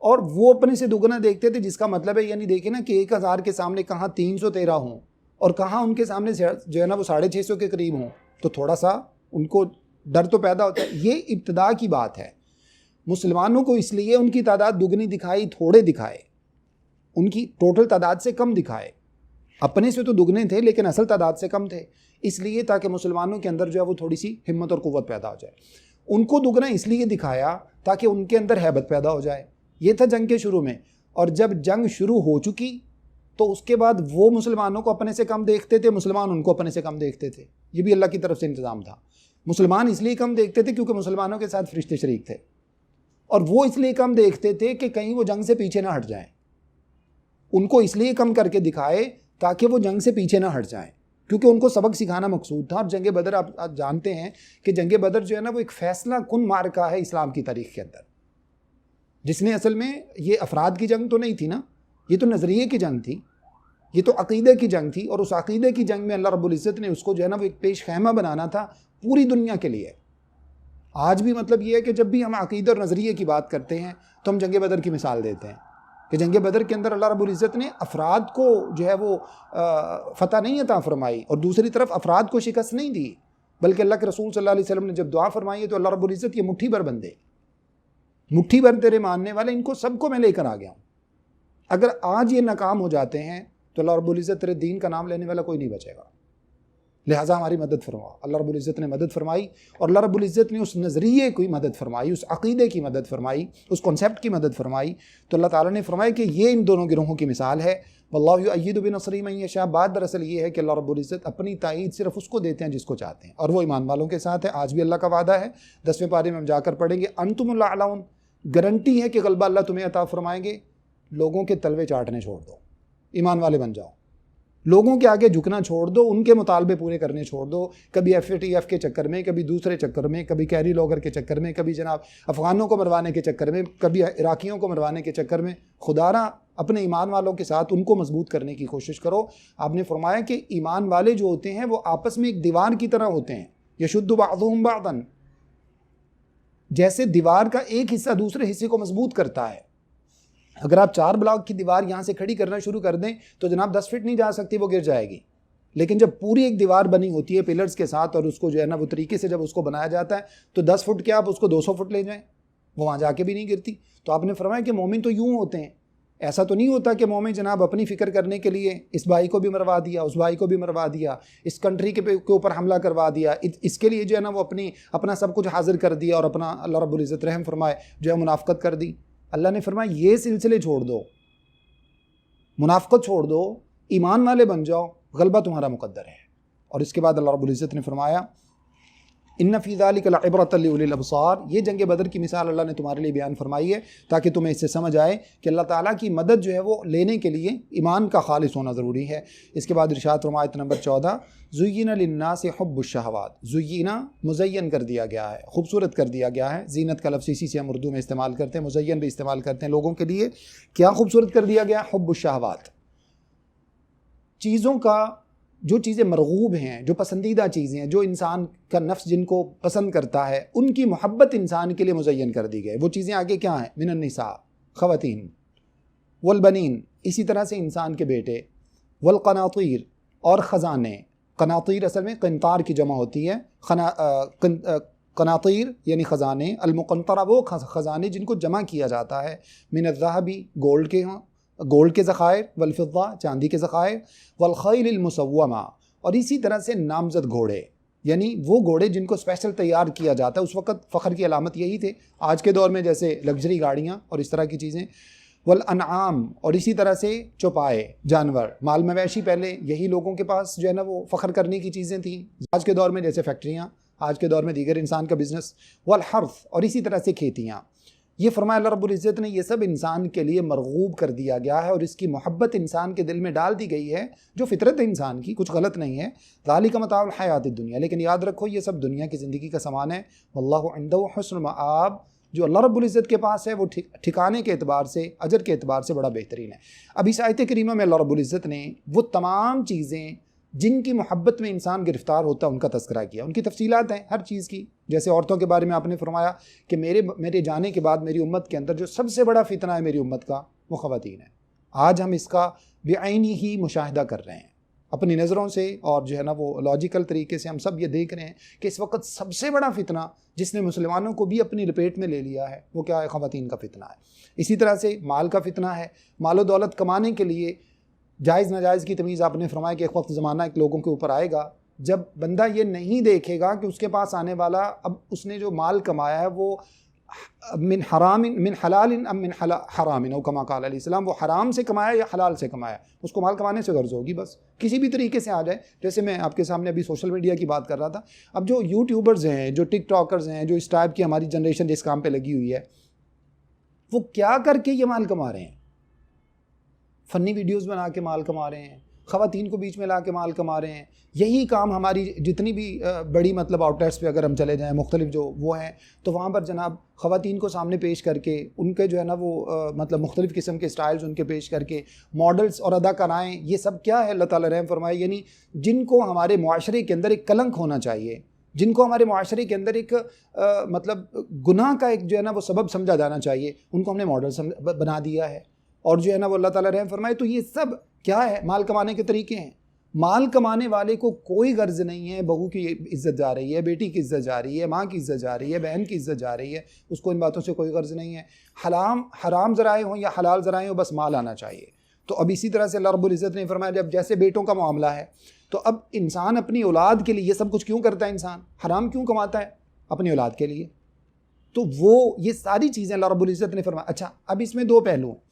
اور وہ اپنے سے دگنا دیکھتے تھے، جس کا مطلب ہے یعنی دیکھیں نا کہ 1000 کے سامنے کہاں 313 ہوں اور کہاں ان کے سامنے جو ہے نا وہ 650 کے قریب ہوں، تو تھوڑا سا ان کو ڈر تو پیدا ہوتا ہے. یہ ابتدا کی بات ہے. مسلمانوں کو اس لیے ان کی تعداد دگنی دکھائی، تھوڑے دکھائے، ان کی ٹوٹل تعداد سے کم دکھائے. اپنے سے تو دگنے تھے لیکن اصل تعداد سے کم تھے، اس لیے تاکہ مسلمانوں کے اندر جو ہے وہ تھوڑی سی ہمت اور قوت پیدا ہو جائے. ان کو دگنا اس لیے دکھایا تاکہ ان کے اندر ہیبت پیدا ہو جائے. یہ تھا جنگ کے شروع میں. اور جب جنگ شروع ہو چکی تو اس کے بعد وہ مسلمانوں کو اپنے سے کم دیکھتے تھے، مسلمان ان کو اپنے سے کم دیکھتے تھے. یہ بھی اللہ کی طرف سے انتظام تھا. مسلمان اس لیے کم دیکھتے تھے کیونکہ مسلمانوں کے ساتھ فرشتے شریک تھے، اور وہ اس لیے کم دیکھتے تھے کہ کہیں وہ جنگ سے پیچھے نہ ہٹ جائیں، ان کو اس لیے کم کر کے دکھائے تاکہ وہ جنگ سے پیچھے نہ ہٹ جائیں، کیونکہ ان کو سبق سکھانا مقصود تھا۔ اور جنگ بدر آپ جانتے ہیں کہ جنگ بدر جو ہے نا وہ ایک فیصلہ کن معرکہ ہے اسلام کی تاریخ کے اندر، جس نے اصل میں یہ افراد کی جنگ تو نہیں تھی نا، یہ تو نظریے کی جنگ تھی، یہ تو عقیدے کی جنگ تھی، اور اس عقیدے کی جنگ میں اللہ رب العزت نے اس کو جو ہے نا وہ ایک پیش خیمہ بنانا تھا پوری دنیا کے لیے۔ آج بھی مطلب یہ ہے کہ جب بھی ہم عقیدے اور نظریے کی بات کرتے ہیں تو ہم جنگ بدر کی مثال دیتے ہیں کہ جنگ بدر کے اندر اللہ رب العزت نے افراد کو جو ہے وہ فتح نہیں عطا فرمائی، اور دوسری طرف افراد کو شکست نہیں دی، بلکہ اللہ کے رسول صلی اللہ علیہ وسلم نے جب دعا فرمائی ہے تو اللہ رب العزت یہ مٹھی بھر بندے، مٹھی بھر تیرے ماننے والے، ان کو سب کو میں لے کر آ گیا ہوں۔ اگر آج یہ ناکام ہو جاتے ہیں تو اللہ رب العزت تیرے دین کا نام لینے والا کوئی نہیں بچے گا، لہٰذا ہماری مدد فرما۔ اللہ رب العزت نے مدد فرمائی، اور اللہ رب العزت نے اس نظریے کی مدد فرمائی، اس عقیدے کی مدد فرمائی، اس کنسیپٹ کی مدد فرمائی۔ تو اللہ تعالیٰ نے فرمایا کہ یہ ان دونوں گروہوں کی مثال ہے، واللہ یؤید بنصرہ من یشاء۔ بات دراصل یہ ہے کہ اللہ رب العزت اپنی تائید صرف اس کو دیتے ہیں جس کو چاہتے ہیں، اور وہ ایمان والوں کے ساتھ ہے۔ آج بھی اللہ کا وعدہ ہے، 10ویں پارے میں ہم جا کر پڑھیں گے، انتم الاعلون، گارنٹی ہے کہ غلبہ اللہ تمہیں عطا فرمائیں گے۔ لوگوں کے تلوے چاٹنے چھوڑ دو، ایمان والے بن جاؤ، لوگوں کے آگے جھکنا چھوڑ دو، ان کے مطالبے پورے کرنے چھوڑ دو، کبھی FATF کے چکر میں، کبھی دوسرے چکر میں، کبھی کیری لاگر کے چکر میں، کبھی جناب افغانوں کو مروانے کے چکر میں، کبھی عراقیوں کو مروانے کے چکر میں۔ خدا را اپنے ایمان والوں کے ساتھ ان کو مضبوط کرنے کی کوشش کرو۔ آپ نے فرمایا کہ ایمان والے جو ہوتے ہیں وہ آپس میں ایک دیوار کی طرح ہوتے ہیں، یشد بعضهم بعضا، جیسے دیوار کا ایک حصہ دوسرے حصے کو مضبوط کرتا ہے۔ اگر آپ 4 بلاک کی دیوار یہاں سے کھڑی کرنا شروع کر دیں تو جناب 10 فٹ نہیں جا سکتی، وہ گر جائے گی، لیکن جب پوری ایک دیوار بنی ہوتی ہے پلرز کے ساتھ، اور اس کو جو ہے نا وہ طریقے سے جب اس کو بنایا جاتا ہے تو 10 فٹ کیا آپ اس کو 200 فٹ لے جائیں، وہ وہاں جا کے بھی نہیں گرتی۔ تو آپ نے فرمایا کہ مومن تو یوں ہوتے ہیں، ایسا تو نہیں ہوتا کہ مومن جناب اپنی فکر کرنے کے لیے اس بھائی کو بھی مروا دیا، اس بھائی کو بھی مروا دیا، اس کنٹری کے اوپر حملہ کروا دیا، اس کے لیے جو ہے نا وہ اپنا سب کچھ حاضر کر دیا، اور اپنا اللہ رب العزت رحم فرمائے جو ہے منافقت کر دی۔ اللہ نے فرمایا یہ سلسلے چھوڑ دو، منافقت چھوڑ دو، ایمان والے بن جاؤ، غلبہ تمہارا مقدر ہے۔ اور اس کے بعد اللہ رب العزت نے فرمایا ان فی ذلک لعبرۃ لاولی الابصار، یہ جنگ بدر کی مثال اللہ نے تمہارے لیے بیان فرمائی ہے تاکہ تمہیں اس سے سمجھ آئے کہ اللہ تعالیٰ کی مدد جو ہے وہ لینے کے لیے ایمان کا خالص ہونا ضروری ہے۔ اس کے بعد ارشاد فرمایا آیت نمبر 14، زین للناس حب الشہوات، زینا مزین کر دیا گیا ہے، خوبصورت کر دیا گیا ہے۔ زینت کا لفظ اسی سے ہم اردو میں استعمال کرتے ہیں، مزین بھی استعمال کرتے ہیں لوگوں کے لیے۔ کیا خوبصورت کر دیا گیا؟ حب الشہوات، چیزوں کا، جو چیزیں مرغوب ہیں، جو پسندیدہ چیزیں ہیں، جو انسان کا نفس جن کو پسند کرتا ہے، ان کی محبت انسان کے لیے مزین کر دی گئی۔ وہ چیزیں آگے کیا ہیں؟ من النساء، خواتین، والبنین، اسی طرح سے انسان کے بیٹے، والقناطیر، اور خزانے۔ قناطیر اصل میں قنطار کی جمع ہوتی ہے، قناطیر یعنی خزانے، المقنطرہ وہ خزانے جن کو جمع کیا جاتا ہے، من الذهب، گولڈ کے ہاں، گولڈ کے ذخائر، والفضہ، چاندی کے ذخائر، والخیل المسومہ، اور اسی طرح سے نامزد گھوڑے، یعنی وہ گھوڑے جن کو اسپیشل تیار کیا جاتا ہے۔ اس وقت فخر کی علامت یہی تھے، آج کے دور میں جیسے لگژری گاڑیاں اور اس طرح کی چیزیں۔ والانعام، اور اسی طرح سے چوپائے، جانور، مال مویشی، پہلے یہی لوگوں کے پاس جو ہے نا وہ فخر کرنے کی چیزیں تھیں، آج کے دور میں جیسے فیکٹریاں، آج کے دور میں دیگر انسان کا بزنس۔ والحرث، اور اسی طرح سے کھیتیاں۔ یہ فرمایا اللہ رب العزت نے یہ سب انسان کے لیے مرغوب کر دیا گیا ہے، اور اس کی محبت انسان کے دل میں ڈال دی گئی ہے، جو فطرت ہے انسان کی، کچھ غلط نہیں ہے۔ ذالک متاع الحیات الدنیا، لیکن یاد رکھو یہ سب دنیا کی زندگی کا سامان ہے۔ واللہ عنده حسن مآب، جو اللہ رب العزت کے پاس ہے وہ ٹھکانے کے اعتبار سے، اجر کے اعتبار سے بڑا بہترین ہے۔ اب اس آیت کریمہ میں اللہ رب العزت نے وہ تمام چیزیں جن کی محبت میں انسان گرفتار ہوتا ہے ان کا تذکرہ کیا، ان کی تفصیلات ہیں ہر چیز کی۔ جیسے عورتوں کے بارے میں آپ نے فرمایا کہ میرے جانے کے بعد میری امت کے اندر جو سب سے بڑا فتنہ ہے میری امت کا، وہ خواتین ہیں۔ آج ہم اس کا بعینی ہی مشاہدہ کر رہے ہیں اپنی نظروں سے، اور جو ہے نا وہ لاجیکل طریقے سے ہم سب یہ دیکھ رہے ہیں کہ اس وقت سب سے بڑا فتنہ جس نے مسلمانوں کو بھی اپنی لپیٹ میں لے لیا ہے وہ کیا ہے؟ خواتین کا فتنہ ہے۔ اسی طرح سے مال کا فتنہ ہے، مال و دولت کمانے کے لیے جائز ناجائز کی تمیز آپ نے فرمایا کہ ایک وقت زمانہ ایک لوگوں کے اوپر آئے گا جب بندہ یہ نہیں دیکھے گا کہ اس کے پاس آنے والا، اب اس نے جو مال کمایا ہے وہ من حرام من حلال ام من حرام او کما قال علیہ السلام، وہ حرام سے کمایا یا حلال سے کمایا، اس کو مال کمانے سے غرض ہوگی، بس کسی بھی طریقے سے آ جائے. جیسے میں آپ کے سامنے ابھی سوشل میڈیا کی بات کر رہا تھا، اب جو یوٹیوبرز ہیں، جو ٹک ٹاکرز ہیں، جو اس ٹائپ کی ہماری جنریشن جس کام پہ لگی ہوئی ہے، وہ کیا کر کے یہ مال کما رہے ہیں؟ فنی ویڈیوز بنا کے مال کما رہے ہیں، خواتین کو بیچ میں لا کے مال کما رہے ہیں. یہی کام ہماری جتنی بھی بڑی مطلب آؤٹ لیٹس پہ اگر ہم چلے جائیں، مختلف جو وہ ہیں، تو وہاں پر جناب خواتین کو سامنے پیش کر کے ان کے جو ہے نا وہ مطلب مختلف قسم کے سٹائلز ان کے پیش کر کے ماڈلز اور اداکارائیں، یہ سب کیا ہے؟ اللہ تعالیٰ رحم فرمائے، یعنی جن کو ہمارے معاشرے کے اندر ایک کلنک ہونا چاہیے، جن کو ہمارے معاشرے کے اندر ایک مطلب گناہ کا ایک جو ہے نا وہ سبب سمجھا جانا چاہیے، ان کو ہم نے ماڈل بنا دیا ہے. اور جو ہے نا وہ اللہ تعالیٰ رحم فرمائے، تو یہ سب کیا ہے؟ مال کمانے کے طریقے ہیں. مال کمانے والے کو کوئی غرض نہیں ہے بہو کی عزت جا رہی ہے، بیٹی کی عزت جا رہی ہے، ماں کی عزت جا رہی ہے، بہن کی عزت جا رہی ہے، اس کو ان باتوں سے کوئی غرض نہیں ہے. حرام ذرائع ہوں یا حلال ذرائع ہوں، بس مال آنا چاہیے. تو اب اسی طرح سے اللہ رب العزت نے فرمایا، جب جیسے بیٹوں کا معاملہ ہے، تو اب انسان اپنی اولاد کے لیے یہ سب کچھ کیوں کرتا ہے؟ انسان حرام کیوں کماتا ہے؟ اپنی اولاد کے لیے. تو وہ یہ ساری چیزیں اللہ رب العزت نے فرمایا. اچھا، اب اس میں دو پہلو ہیں.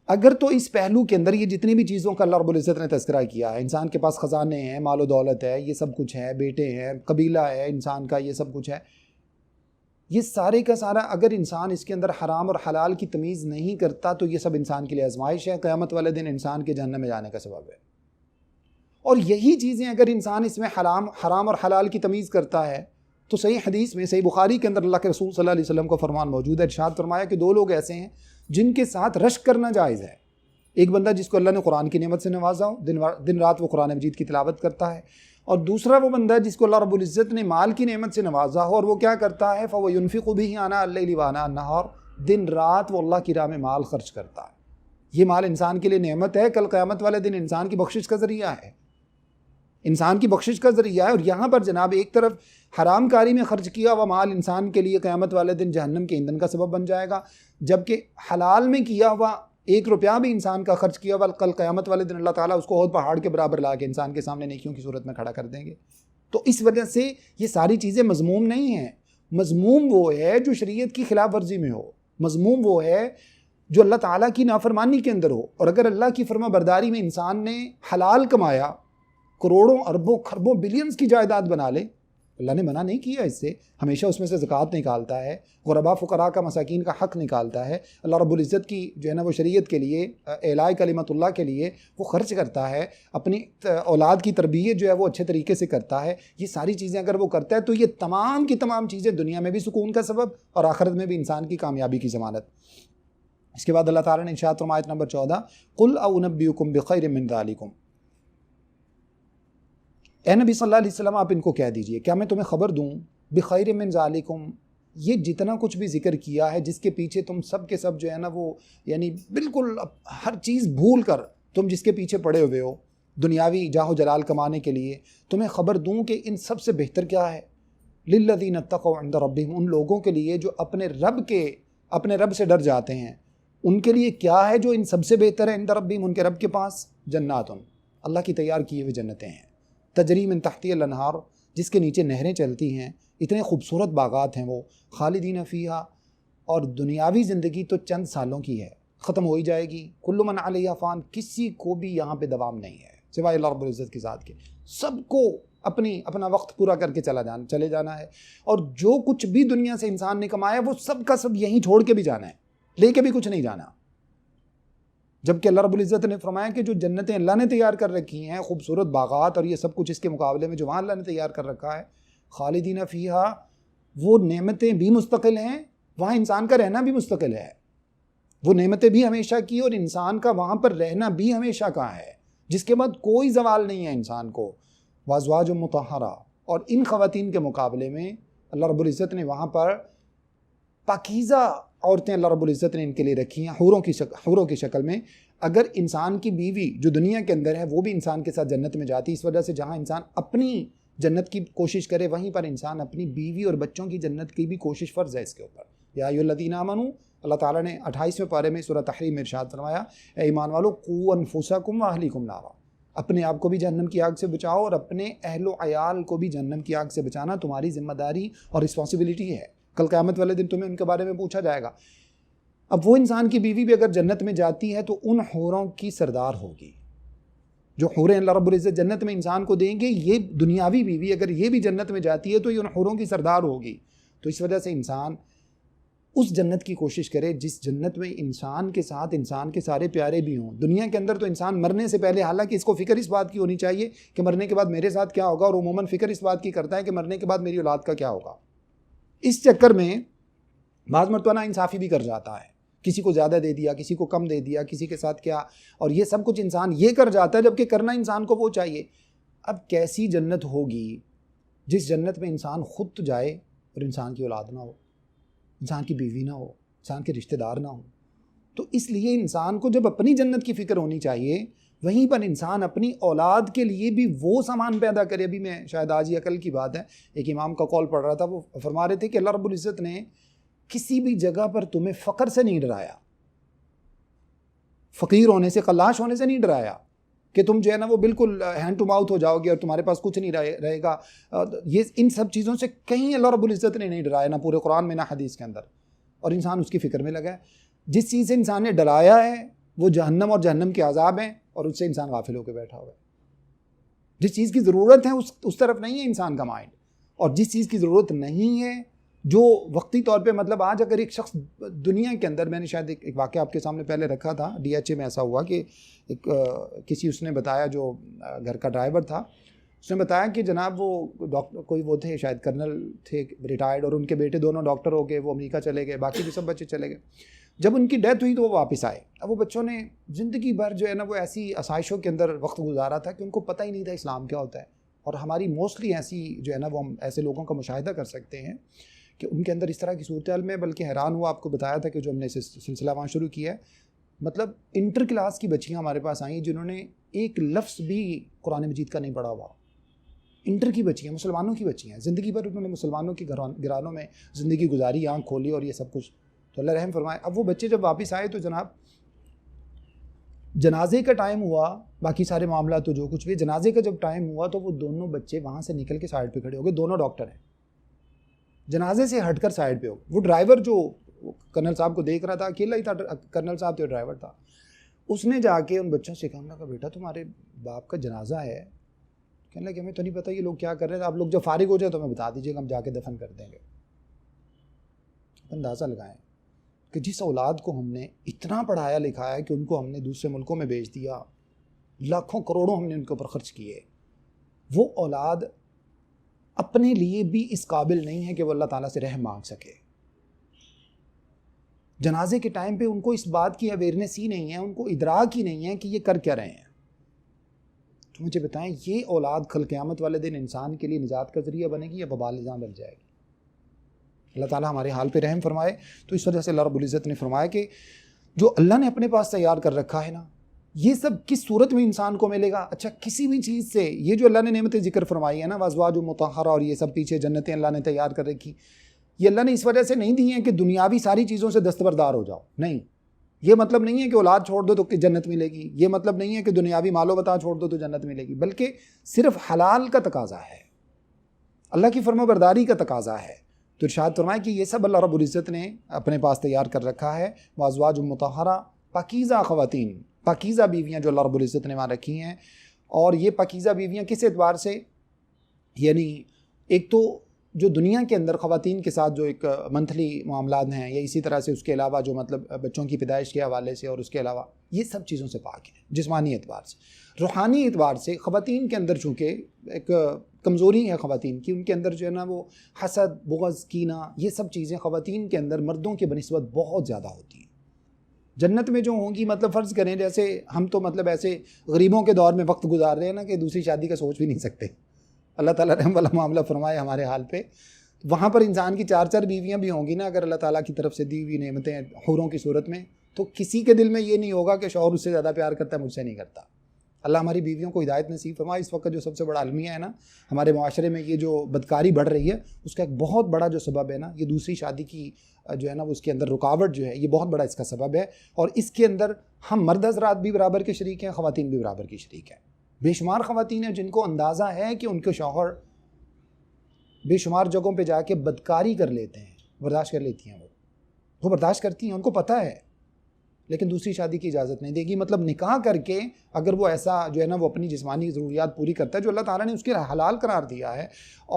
اگر تو اس پہلو کے اندر یہ جتنی بھی چیزوں کا اللہ رب العزت نے تذکرہ کیا ہے، انسان کے پاس خزانے ہیں، مال و دولت ہے، یہ سب کچھ ہے، بیٹے ہیں، قبیلہ ہے انسان کا، یہ سب کچھ ہے، یہ سارے کا سارا اگر انسان اس کے اندر حرام اور حلال کی تمیز نہیں کرتا تو یہ سب انسان کے لیے آزمائش ہے، قیامت والے دن انسان کے جہنم میں جانے کا سبب ہے. اور یہی چیزیں اگر انسان اس میں حرام اور حلال کی تمیز کرتا ہے تو صحیح حدیث میں، صحیح بخاری کے اندر اللہ کے رسول صلی اللہ علیہ وسلم کا فرمان موجود ہے، ارشاد فرمایا کہ دو لوگ ایسے ہیں جن کے ساتھ رشک کرنا جائز ہے. ایک بندہ جس کو اللہ نے قرآن کی نعمت سے نوازا ہو، دن رات وہ قرآن مجید کی تلاوت کرتا ہے، اور دوسرا وہ بندہ جس کو اللہ رب العزت نے مال کی نعمت سے نوازا ہو اور وہ کیا کرتا ہے؟ فَوَ يُنْفِقُ بِهِ آنَاءَ اللَّيْلِ وَآنَاءَ النَّهَارِ، دن رات وہ اللہ کی راہ میں مال خرچ کرتا ہے. یہ مال انسان کے لیے نعمت ہے، کل قیامت والے دن انسان کی بخشش کا ذریعہ ہے، انسان کی بخشش کا ذریعہ ہے. اور یہاں پر جناب ایک طرف حرام کاری میں خرچ کیا ہوا مال انسان کے لیے قیامت والے دن جہنم کے ایندھن کا سبب بن جائے گا، جبکہ حلال میں کیا ہوا 1 روپیہ بھی انسان کا خرچ کیا ہوا کل قیامت والے دن اللہ تعالیٰ اس کو اور پہاڑ کے برابر لا کے انسان کے سامنے نیکیوں کی صورت میں کھڑا کر دیں گے. تو اس وجہ سے یہ ساری چیزیں مذموم نہیں ہیں. مذموم وہ ہے جو شریعت کی خلاف ورزی میں ہو، مذموم وہ ہے جو اللہ تعالیٰ کی نافرمانی کے اندر ہو. اور اگر اللہ کی فرما برداری میں انسان نے حلال کمایا، کروڑوں اربوں خربوں بلینز کی جائیداد بنا لے، اللہ نے منع نہیں کیا اس سے، ہمیشہ اس میں سے زکوٰۃ نکالتا ہے، غرباء فقراء کا مساکین کا حق نکالتا ہے، اللہ رب العزت کی جو ہے نا وہ شریعت کے لیے، اعلاء کلمت اللہ کے لیے وہ خرچ کرتا ہے، اپنی اولاد کی تربیت جو ہے وہ اچھے طریقے سے کرتا ہے. یہ ساری چیزیں اگر وہ کرتا ہے تو یہ تمام کی تمام چیزیں دنیا میں بھی سکون کا سبب اور آخرت میں بھی انسان کی کامیابی کی ضمانت. اس کے بعد اللہ تعالیٰ نے ارشاد فرمایا آیت نمبر 14، قُلْ أَنُبِّئُكُم بِخَيْرٍ مِّن ذَلِكُمْ، اے نبی صلی اللہ علیہ وسلم آپ ان کو کہہ دیجئے، کیا میں تمہیں خبر دوں بخیر من ذالکم، یہ جتنا کچھ بھی ذکر کیا ہے جس کے پیچھے تم سب کے سب جو ہے نا وہ یعنی بالکل ہر چیز بھول کر تم جس کے پیچھے پڑے ہوئے ہو دنیاوی جاہ و جلال کمانے کے لیے، تمہیں خبر دوں کہ ان سب سے بہتر کیا ہے؟ للذین اتقوا عند ربہم، ان لوگوں کے لیے جو اپنے رب سے ڈر جاتے ہیں، ان کے لیے کیا ہے جو ان سب سے بہتر ہے؟ عند ربہم، ان کے رب کے پاس، جنات، اللہ کی تیار کیے ہوئے جنتیں ہیں، تجری من تحتی الانہار، جس کے نیچے نہریں چلتی ہیں، اتنے خوبصورت باغات ہیں وہ، خالدین فیہا، اور دنیاوی زندگی تو چند سالوں کی ہے، ختم ہو ہی جائے گی. کل من علیہا فان، کسی کو بھی یہاں پہ دوام نہیں ہے سوائے اللہ رب العزت کی ذات کے، سب کو اپنا وقت پورا کر کے چلے جانا ہے. اور جو کچھ بھی دنیا سے انسان نے کمایا وہ سب کا سب یہیں چھوڑ کے بھی جانا ہے، لے کے بھی کچھ نہیں جانا. جبکہ اللہ رب العزت نے فرمایا کہ جو جنتیں اللہ نے تیار کر رکھی ہیں، خوبصورت باغات اور یہ سب کچھ اس کے مقابلے میں جو وہاں اللہ نے تیار کر رکھا ہے، خالدین فیہا، وہ نعمتیں بھی مستقل ہیں، وہاں انسان کا رہنا بھی مستقل ہے، وہ نعمتیں بھی ہمیشہ کی اور انسان کا وہاں پر رہنا بھی ہمیشہ کا ہے، جس کے بعد کوئی زوال نہیں ہے انسان کو. وازواج مطہرہ، اور ان خواتین کے مقابلے میں اللہ رب العزت نے وہاں پر پاکیزہ عورتیں اللہ رب العزت نے ان کے لیے رکھی ہیں، حوروں کی شکل میں. اگر انسان کی بیوی جو دنیا کے اندر ہے وہ بھی انسان کے ساتھ جنت میں جاتی، اس وجہ سے جہاں انسان اپنی جنت کی کوشش کرے وہیں پر انسان اپنی بیوی اور بچوں کی جنت کی بھی کوشش فرض ہے اس کے اوپر. یا ایھا الذین آمنوا، اللہ تعالیٰ نے 28ویں پارے میں سورہ تحریم میں ارشاد فرمایا، اے ایمان والو قوا انفسکم واہلیکم نارا، اپنے آپ کو بھی جہنم کی آگ سے بچاؤ اور اپنے اہل و عیال کو بھی جہنم کی آگ سے بچانا تمہاری ذمہ داری اور رسپانسبلٹی ہے. کل قیامت والے دن تمہیں ان کے بارے میں پوچھا جائے گا. اب وہ انسان کی بیوی بھی اگر جنت میں جاتی ہے تو ان حوروں کی سردار ہوگی. جو حوریں اللہ رب العزت جنت میں انسان کو دیں گے, یہ دنیاوی بیوی اگر یہ بھی جنت میں جاتی ہے تو یہ ان حوروں کی سردار ہوگی. تو اس وجہ سے انسان اس جنت کی کوشش کرے جس جنت میں انسان کے ساتھ انسان کے سارے پیارے بھی ہوں. دنیا کے اندر تو انسان مرنے سے پہلے, حالانکہ اس کو فکر اس بات کی ہونی چاہیے کہ مرنے کے بعد میرے ساتھ کیا ہوگا, اور عموماً فکر اس بات کی کرتا ہے کہ مرنے کے بعد میری اولاد کا کیا ہوگا. اس چکر میں بعض مرتبہ ناانصافی بھی کر جاتا ہے, کسی کو زیادہ دے دیا, کسی کو کم دے دیا, کسی کے ساتھ کیا, اور یہ سب کچھ انسان یہ کر جاتا ہے جبکہ کرنا انسان کو وہ چاہیے. اب کیسی جنت ہوگی جس جنت میں انسان خود تو جائے اور انسان کی اولاد نہ ہو, انسان کی بیوی نہ ہو, انسان کے رشتہ دار نہ ہوں. تو اس لیے انسان کو جب اپنی جنت کی فکر ہونی چاہیے, وہیں پر انسان اپنی اولاد کے لیے بھی وہ سامان پیدا کرے. ابھی میں شاید آج ہی عقل کی بات ہے, ایک امام کا قول پڑھ رہا تھا, وہ فرما رہے تھے کہ اللہ رب العزت نے کسی بھی جگہ پر تمہیں فقر سے نہیں ڈرایا, فقیر ہونے سے, خلاش ہونے سے نہیں ڈرایا کہ تم جو ہے نا وہ بالکل ہینڈ ٹو ماؤتھ ہو جاؤ گے اور تمہارے پاس کچھ نہیں رہے گا. یہ ان سب چیزوں سے کہیں اللہ رب العزت نے نہیں ڈرایا, نہ پورے قرآن میں نہ حدیث کے اندر, اور انسان اس کی فکر میں لگا ہے. جس چیز سے انسان نے ڈرایا ہے وہ جہنم اور جہنم کے عذاب ہیں, اور اس سے انسان غافل ہو کے بیٹھا ہوا ہے. جس چیز کی ضرورت ہے اس طرف نہیں ہے انسان کا مائنڈ, اور جس چیز کی ضرورت نہیں ہے, جو وقتی طور پہ, مطلب آج اگر ایک شخص دنیا کے اندر, میں نے شاید ایک واقعہ آپ کے سامنے پہلے رکھا تھا, DHA میں ایسا ہوا کہ کسی اس نے بتایا, جو گھر کا ڈرائیور تھا, اس نے بتایا کہ جناب وہ ڈاکٹر کوئی وہ تھے, شاید کرنل تھے ریٹائرڈ, اور ان کے بیٹے دونوں ڈاکٹر ہو گئے, وہ امریکہ چلے گئے, باقی بھی سب بچے چلے گئے. جب ان کی ڈیتھ ہوئی تو وہ واپس آئے. اب وہ بچوں نے زندگی بھر جو ہے نا وہ ایسی آسائشوں کے اندر وقت گزارا تھا کہ ان کو پتہ ہی نہیں تھا اسلام کیا ہوتا ہے. اور ہماری موسٹلی ایسی جو ہے نا وہ ہم ایسے لوگوں کا مشاہدہ کر سکتے ہیں کہ ان کے اندر اس طرح کی صورتحال میں, بلکہ حیران ہوا, آپ کو بتایا تھا کہ جو ہم نے سلسلہ وہاں شروع کیا ہے, مطلب انٹر کلاس کی بچیاں ہمارے پاس آئیں جنہوں نے ایک لفظ بھی قرآن مجید کا نہیں پڑھا ہوا. انٹر کی بچیاں, مسلمانوں کی بچیاں, زندگی بھر انہوں نے مسلمانوں کی گھرانوں میں زندگی گزاری, آنکھ کھولی اور یہ سب کچھ, تو اللہ رحم فرمائے. اب وہ بچے جب واپس آئے تو جناب جنازے کا ٹائم ہوا, باقی سارے معاملات تو جو کچھ بھی, جنازے کا جب ٹائم ہوا تو وہ دونوں بچے وہاں سے نکل کے سائڈ پہ کھڑے ہو گئے. دونوں ڈاکٹر ہیں, جنازے سے ہٹ کر سائڈ پہ ہو. وہ ڈرائیور جو کرنل صاحب کو دیکھ رہا تھا, اکیلا ہی تھا, کرنل صاحب تو ڈرائیور تھا, اس نے جا کے ان بچوں سے کہا کہ بیٹا تمہارے باپ کا جنازہ ہے. کہنے لگے ہمیں تو نہیں پتہ یہ لوگ کیا کر رہے ہیں, آپ لوگ جب فارغ ہو جائے تو ہمیں بتا دیجیے گا, ہم جا کے دفن کر دیں گے. اندازہ لگائیں کہ جس اولاد کو ہم نے اتنا پڑھایا لکھایا کہ ان کو ہم نے دوسرے ملکوں میں بھیج دیا, لاکھوں کروڑوں ہم نے ان کے اوپر خرچ کیے, وہ اولاد اپنے لیے بھی اس قابل نہیں ہے کہ وہ اللہ تعالیٰ سے رحم مانگ سکے. جنازے کے ٹائم پہ ان کو اس بات کی اویئرنیس ہی نہیں ہے, ان کو ادراک ہی نہیں ہے کہ یہ کر کیا رہے ہیں. تو مجھے بتائیں یہ اولاد کل قیامت والے دن انسان کے لیے نجات کا ذریعہ بنے گی یا وبال نظام بن جائے گی؟ اللہ تعالیٰ ہمارے حال پہ رحم فرمائے. تو اس وجہ سے اللہ رب العزت نے فرمایا کہ جو اللہ نے اپنے پاس تیار کر رکھا ہے نا, یہ سب کس صورت میں انسان کو ملے گا؟ اچھا کسی بھی چیز سے, یہ جو اللہ نے نعمتیں ذکر فرمائی ہے نا, وازواج مطہرہ, اور یہ سب پیچھے جنتیں اللہ نے تیار کر رکھی, یہ اللہ نے اس وجہ سے نہیں دی ہیں کہ دنیاوی ساری چیزوں سے دستبردار ہو جاؤ. نہیں, یہ مطلب نہیں ہے کہ اولاد چھوڑ دو تو جنت ملے گی, یہ مطلب نہیں ہے کہ دنیاوی مال و متاع چھوڑ دو تو جنت ملے گی, بلکہ صرف حلال کا تقاضا ہے, اللہ کی فرما برداری کا تقاضا ہے. تو ارشاد فرمائے کہ یہ سب اللہ رب العزت نے اپنے پاس تیار کر رکھا ہے. وازواج مطہرہ, پاکیزہ خواتین, پاکیزہ بیویاں جو اللہ رب العزت نے وہاں رکھی ہیں. اور یہ پاکیزہ بیویاں کس اعتبار سے, یعنی ایک تو جو دنیا کے اندر خواتین کے ساتھ جو ایک منتھلی معاملات ہیں, یا اسی طرح سے اس کے علاوہ جو مطلب بچوں کی پیدائش کے حوالے سے, اور اس کے علاوہ یہ سب چیزوں سے پاک ہیں. جسمانی اعتبار سے, روحانی اعتبار سے خواتین کے اندر چونکہ ایک کمزوری ہے خواتین کی, ان کے اندر جو ہے نا وہ حسد, بغض, کینہ, یہ سب چیزیں خواتین کے اندر مردوں کے بنسبت بہت زیادہ ہوتی ہیں. جنت میں جو ہوں گی, مطلب فرض کریں جیسے ہم تو مطلب ایسے غریبوں کے دور میں وقت گزار رہے ہیں نا کہ دوسری شادی کا سوچ بھی نہیں سکتے. اللہ تعالیٰ رحم والا معاملہ فرمائے ہمارے حال پہ. وہاں پر انسان کی 4 بیویاں بھی ہوں گی نا, اگر اللہ تعالیٰ کی طرف سے دی ہوئی نعمتیں حوروں کی صورت میں, تو کسی کے دل میں یہ نہیں ہوگا کہ شوہر اس سے زیادہ پیار کرتا ہے, مجھ سے نہیں کرتا. اللہ ہماری بیویوں کو ہدایت نصیب فرمائے. اس وقت جو سب سے بڑا المیہ ہے نا ہمارے معاشرے میں, یہ جو بدکاری بڑھ رہی ہے, اس کا ایک بہت بڑا جو سبب ہے نا, یہ دوسری شادی کی جو ہے نا اس کے اندر رکاوٹ جو ہے, یہ بہت بڑا اس کا سبب ہے. اور اس کے اندر ہم مرد حضرات بھی برابر کے شریک ہیں, خواتین بھی برابر کی شریک ہیں. بے شمار خواتین ہیں جن کو اندازہ ہے کہ ان کے شوہر بے شمار جگہوں پہ جا کے بدکاری کر لیتے ہیں, برداشت کر لیتی ہیں، وہ برداشت کرتی ہیں، ان کو پتہ ہے، لیکن دوسری شادی کی اجازت نہیں دے گی۔ مطلب نکاح کر کے اگر وہ ایسا جو ہے نا وہ اپنی جسمانی ضروریات پوری کرتا ہے جو اللہ تعالیٰ نے اس کے حلال قرار دیا ہے،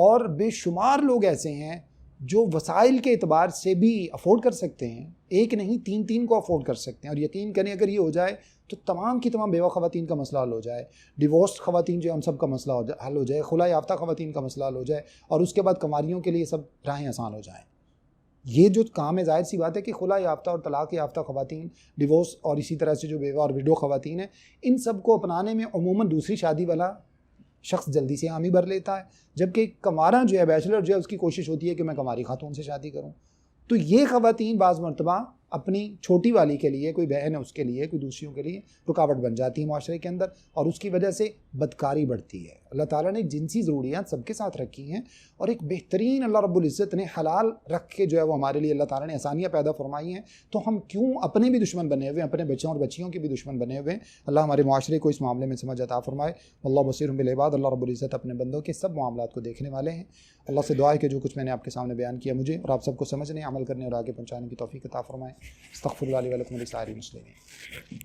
اور بے شمار لوگ ایسے ہیں جو وسائل کے اعتبار سے بھی افورڈ کر سکتے ہیں، ایک نہیں تین کو افورڈ کر سکتے ہیں، اور یقین کریں اگر یہ ہو جائے تو تمام کی تمام بیوہ خواتین کا مسئلہ حل ہو جائے، ڈیورسڈ خواتین جو ان سب کا مسئلہ حل ہو جائے، خلا یافتہ خواتین کا مسئلہ حل ہو جائے، اور اس کے بعد کنواریوں کے لیے سب راہیں آسان ہو جائیں۔ یہ جو کام ہے ظاہر سی بات ہے کہ خلا یافتہ اور طلاق یافتہ خواتین، ڈیورس اور اسی طرح سے جو بیوہ اور وڈو خواتین ہیں، ان سب کو اپنانے میں عموماً دوسری شادی والا شخص جلدی سے حامی بھر لیتا ہے، جبکہ کنوارا جو ہے، بیچلر جو ہے، اس کی کوشش ہوتی ہے کہ میں کنواری خاتون سے شادی کروں۔ تو یہ خواتین بعض مرتبہ اپنی چھوٹی والی کے لیے، کوئی بہن ہے اس کے لیے، کوئی دوسریوں کے لیے رکاوٹ بن جاتی ہے معاشرے کے اندر، اور اس کی وجہ سے بدکاری بڑھتی ہے۔ اللہ تعالیٰ نے جنسی ضروریات سب کے ساتھ رکھی ہیں، اور ایک بہترین اللہ رب العزت نے حلال رکھ کے جو ہے وہ ہمارے لیے اللہ تعالیٰ نے آسانیاں پیدا فرمائی ہیں، تو ہم کیوں اپنے بھی دشمن بنے ہوئے ہیں، اپنے بچوں اور بچیوں کے بھی دشمن بنے ہوئے ہیں؟ اللہ ہمارے معاشرے کو اس معاملے میں سمجھ عطا فرمائے۔ اللہ بصیر بالعباد، اللہ رب العزت اپنے بندوں کے سب معاملات کو دیکھنے والے ہیں۔ اللہ سے دعا ہے کہ جو کچھ میں نے آپ کے سامنے بیان کیا مجھے اور آپ سب کو سمجھنے، عمل کرنے اور آگے پہنچانے کی توفیق عطا فرمائے۔ استغفر اللہ لی ولکم ولسائر المسلمین۔